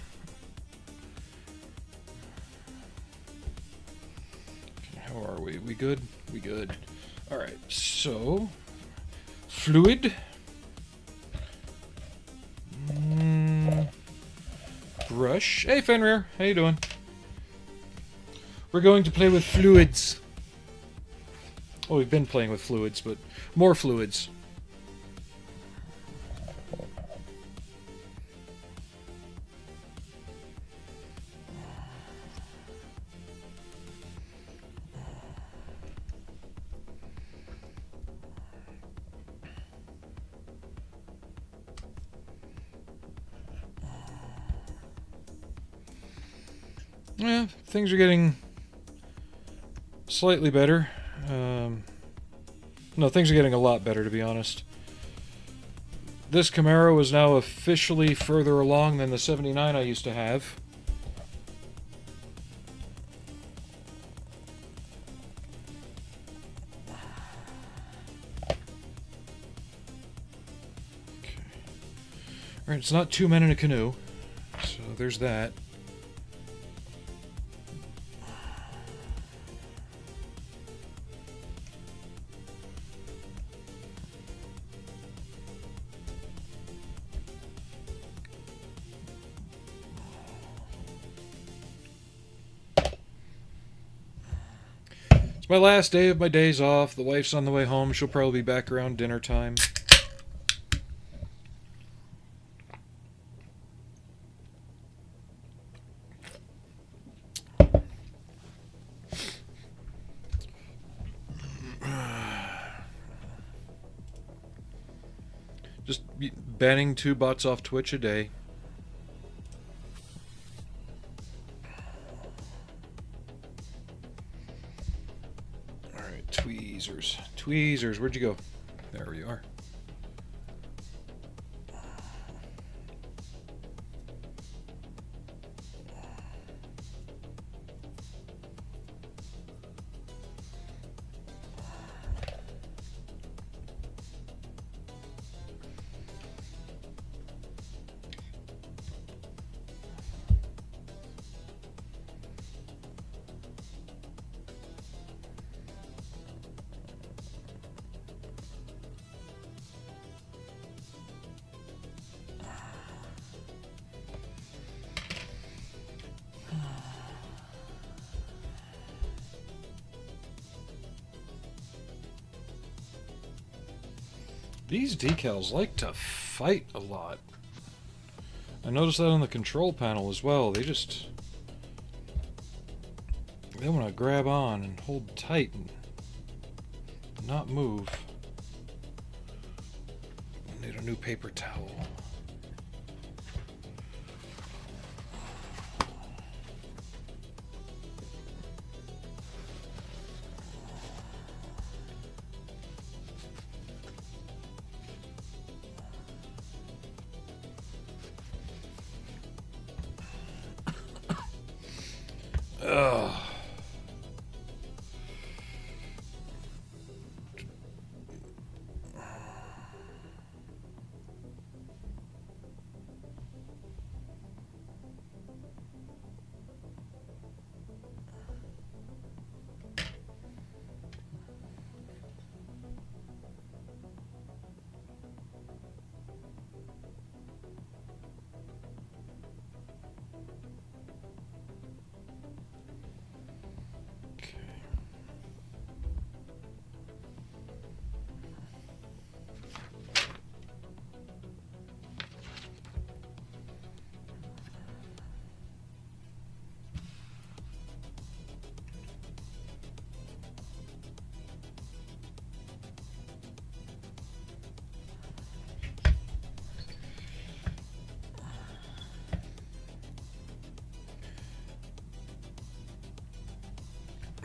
A: How are we? We good? We good. Alright, so fluid. Brush. Hey Fenrir, how you doing? We're going to play with fluids. Oh, we've been playing with fluids, but more fluids. Yeah, things are getting slightly better. No, things are getting a lot better, to be honest. This Camaro is now officially further along than the 79 I used to have. Okay. Alright, it's not 2 men in a canoe, so there's that. My last day of my days off. The wife's on the way home. She'll probably be back around dinner time. Just banning 2 bots off Twitch a day. Tweezers. Tweezers, where'd you go? There you are. These decals like to fight a lot. I noticed that on the control panel as well. They want to grab on and hold tight and not move. I need a new paper towel. Ugh.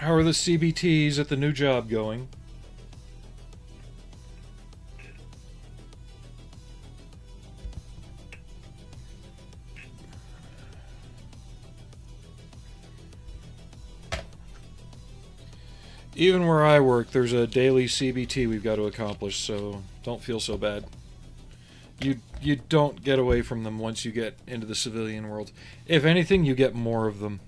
A: How are the CBTs at the new job going? Even where I work, there's a daily CBT we've got to accomplish, so don't feel so bad. You don't get away from them once you get into the civilian world. If anything, you get more of them.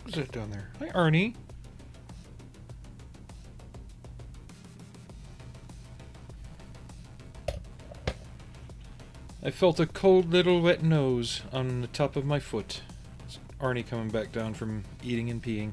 A: What's that down there? Hi, Arnie. I felt a cold little wet nose on the top of my foot. It's Arnie coming back down from eating and peeing.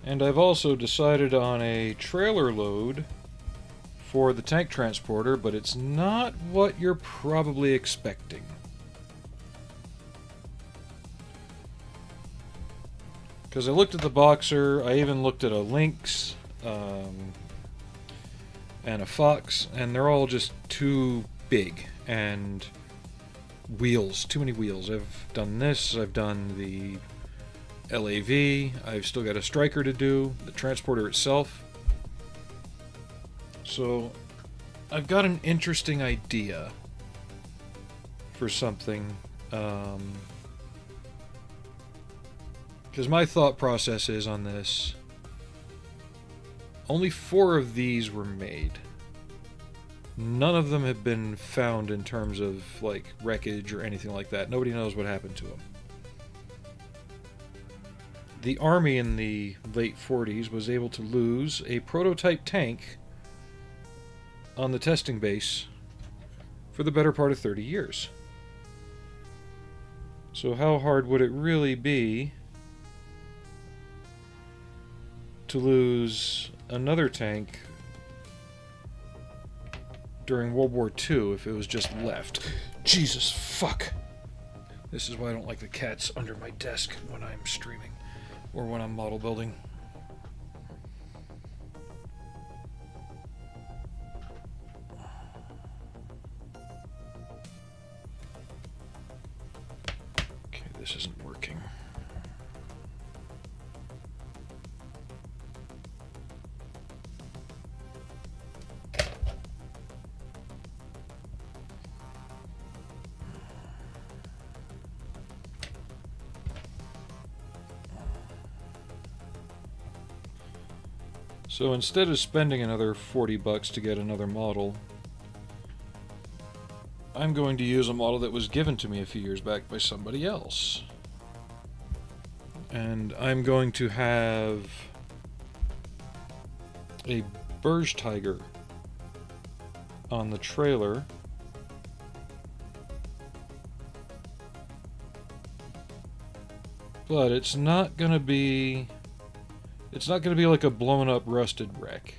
A: And I've also decided on a trailer load for the tank transporter, but it's not what you're probably expecting. Because I looked at the Boxer, I even looked at a Lynx and a Fox, and they're all just too big. And wheels, too many wheels. I've done this, I've done the LAV, I've still got a Striker to do, the transporter itself. So I've got an interesting idea for something, because my thought process is on this, only 4 of these were made. None of them have been found in terms of like wreckage or anything like that. Nobody knows what happened to them. The Army in the late 40s was able to lose a prototype tank on the testing base for the better part of 30 years. So how hard would it really be to lose another tank during World War II if it was just left? Jesus fuck! This is why I don't like the cats under my desk when I'm streaming. Or when I'm model building. Okay, this isn't working. So instead of spending another $40 to get another model, I'm going to use a model that was given to me a few years back by somebody else. And I'm going to have a Burj Tiger on the trailer. But it's not going to be like a blown up rusted wreck.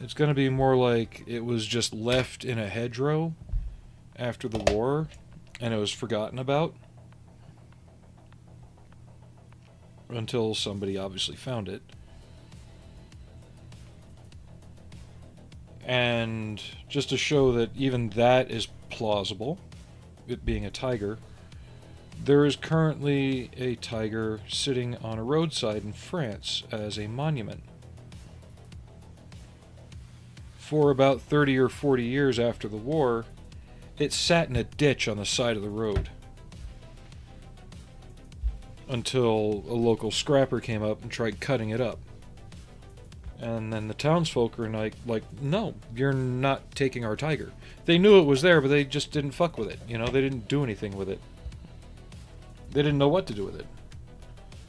A: It's going to be more like it was just left in a hedgerow after the war and it was forgotten about until somebody obviously found it. And just to show that even that is plausible, it being a Tiger, there is currently a Tiger sitting on a roadside in France as a monument. For about 30 or 40 years after the war, it sat in a ditch on the side of the road. until a local scrapper came up and tried cutting it up. And then the townsfolk are like, no, you're not taking our tiger. They knew it was there, but they just didn't fuck with it. You know, they didn't do anything with it. They didn't know what to do with it.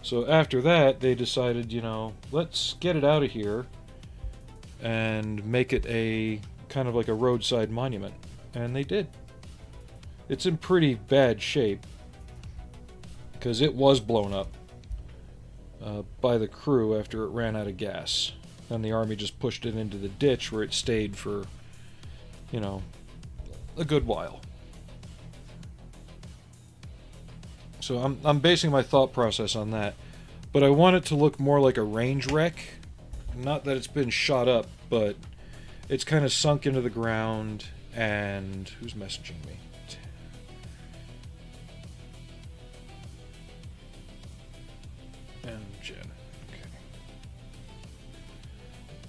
A: So after that, they decided, you know, let's get it out of here and make it a kind of like a roadside monument. And they did. It's in pretty bad shape because it was blown up by the crew after it ran out of gas. And the army just pushed it into the ditch where it stayed for, you know, a good while. So I'm basing my thought process on that. But I want it to look more like a range wreck. Not that it's been shot up, but it's kind of sunk into the ground. And who's messaging me? And Jen.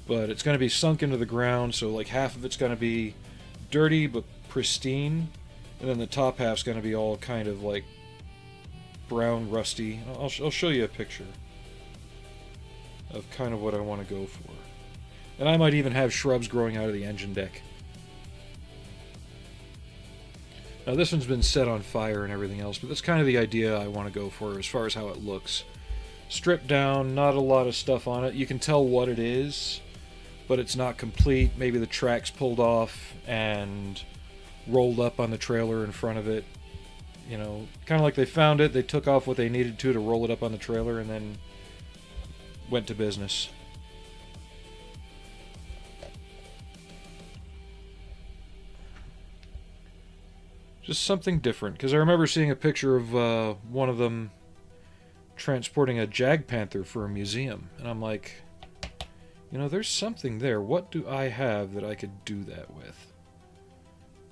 A: But it's going to be sunk into the ground, so like half of it's going to be dirty but pristine, and then the top half's going to be all kind of like brown, rusty. I'll show you a picture of kind of what I want to go for. And I might even have shrubs growing out of the engine deck. Now this one's been set on fire and everything else, but that's kind of the idea I want to go for as far as how it looks. Stripped down, not a lot of stuff on it. You can tell what it is, but it's not complete. Maybe the track's pulled off and rolled up on the trailer in front of it. You know, kind of like they found it, they took off what they needed to roll it up on the trailer and then went to business. Just something different, because I remember seeing a picture of one of them transporting a Jag Panther for a museum, and I'm like, you know, there's something there. What do I have that I could do that with?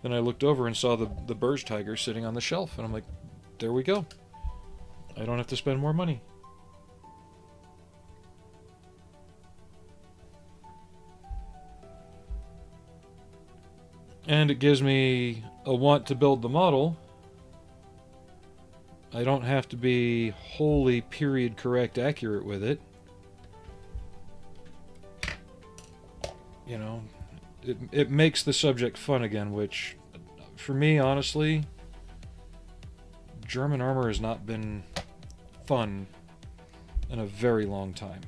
A: Then I looked over and saw the Burj Tiger sitting on the shelf, and I'm like, there we go. I don't have to spend more money. And it gives me a want to build the model. I don't have to be wholly period correct accurate with it. You know, it makes the subject fun again, which, for me, honestly, German armor has not been fun in a very long time.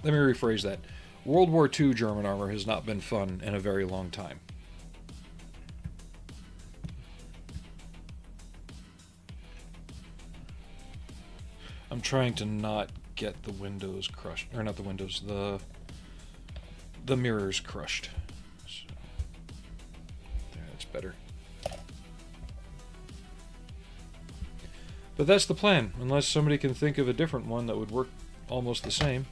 A: Let me rephrase that. World War II German armor has not been fun in a very long time. I'm trying to not get the windows crushed, or not the windows, the mirrors crushed. So, yeah, that's better. But that's the plan, unless somebody can think of a different one that would work almost the same.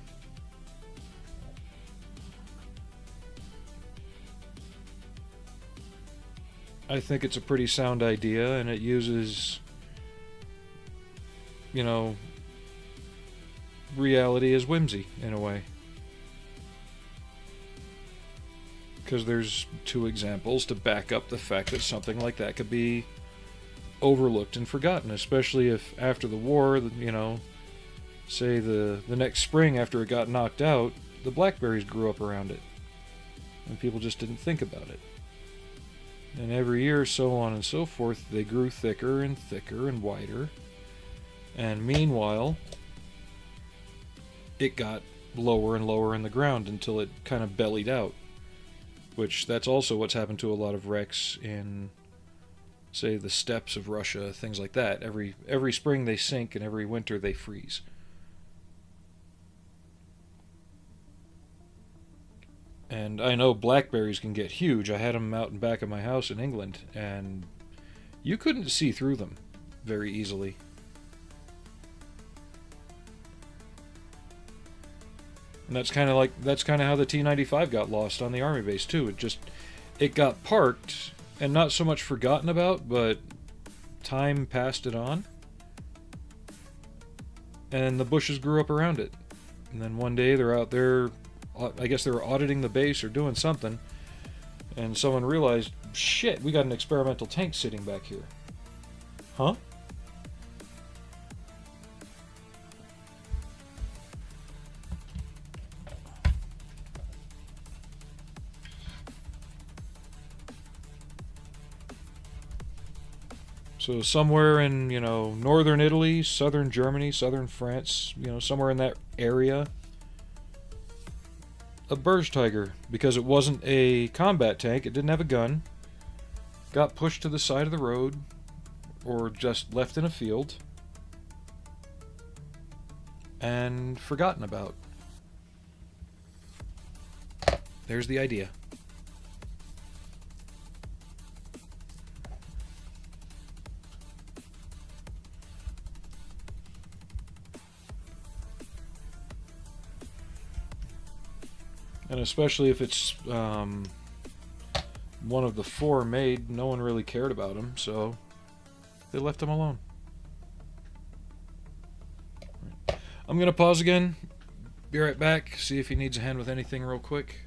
A: I think it's a pretty sound idea, and it uses, you know, reality as whimsy, in a way. Because there's two examples to back up the fact that something like that could be overlooked and forgotten, especially if after the war, you know, say the next spring after it got knocked out, the blackberries grew up around it. And people just didn't think about it. And every year, so on and so forth, they grew thicker and thicker and wider. And meanwhile, it got lower and lower in the ground until it kind of bellied out. Which, that's also what's happened to a lot of wrecks in, say, the steppes of Russia, things like that. Every spring they sink and every winter they freeze. And I know blackberries can get huge. I had them out in back of my house in England, and you couldn't see through them very easily. And that's kind of how the T-95 got lost on the army base too. It got parked and not so much forgotten about, but time passed it on, and the bushes grew up around it. And then one day they're out there I guess they were auditing the base or doing something, and someone realized, shit, we got an experimental tank sitting back here. Huh? So somewhere in, northern Italy, southern Germany, southern France, somewhere in that area, a Bergsteiger, because it wasn't a combat tank, it didn't have a gun, got pushed to the side of the road, or just left in a field, and forgotten about. There's the idea. And especially if it's one of the four made, no one really cared about him, so they left him alone. I'm going to pause again, be right back, see if he needs a hand with anything real quick.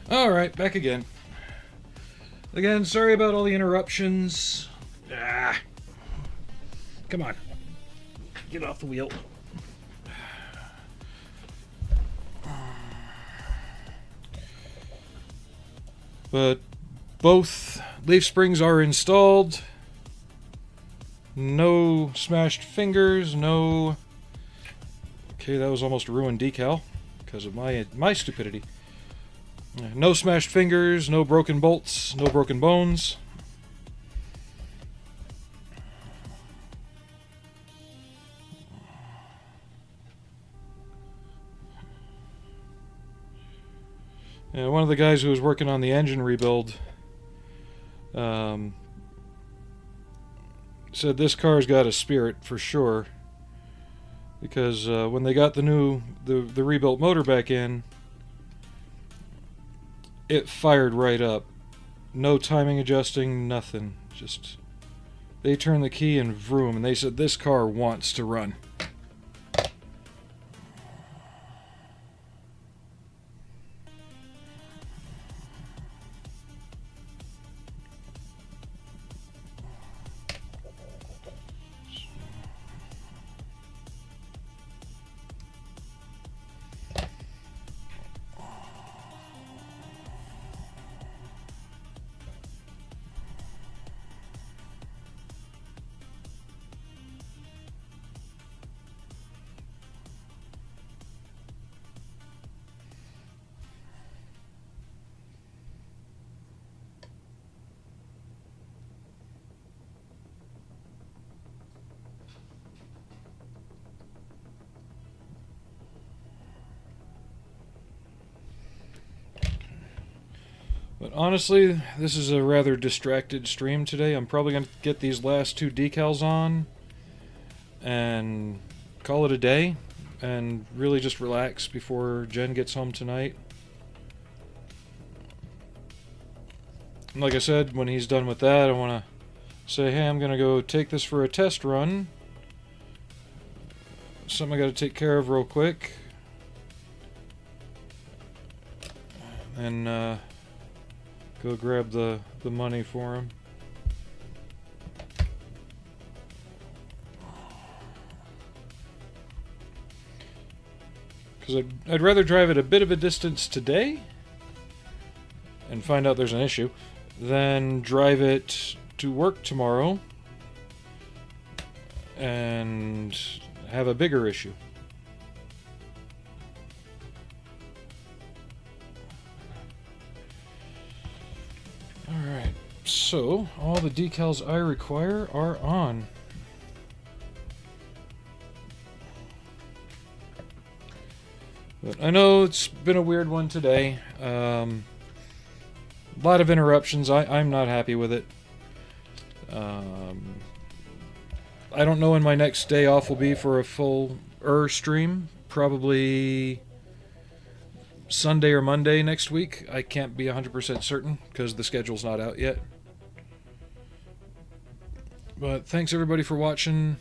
A: Alright, back again. Again, sorry about all the interruptions. Ah. Come on. Get off the wheel. But both leaf springs are installed. No smashed fingers, no... Okay, that was almost a ruined decal because of my stupidity. No smashed fingers, no broken bolts, no broken bones. And one of the guys who was working on the engine rebuild said this car's got a spirit for sure, because when they got the rebuilt motor back in, it fired right up. No timing adjusting, nothing. Just they turned the key and vroom, and they said this car wants to run. But honestly, this is a rather distracted stream today. I'm probably going to get these last two decals on and call it a day and really just relax before Jen gets home tonight. And like I said, when he's done with that, I want to say, hey, I'm going to go take this for a test run. Something I got to take care of real quick. And go grab the money for him. Because I'd rather drive it a bit of a distance today and find out there's an issue than drive it to work tomorrow and have a bigger issue. Alright, so all the decals I require are on. But I know it's been a weird one today. A lot of interruptions. I'm not happy with it. I don't know when my next day off will be for a full stream. Probably Sunday or Monday next week. I can't be 100% certain because the schedule's not out yet. But thanks everybody for watching.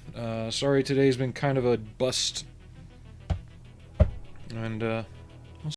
A: Sorry today's been kind of a bust. And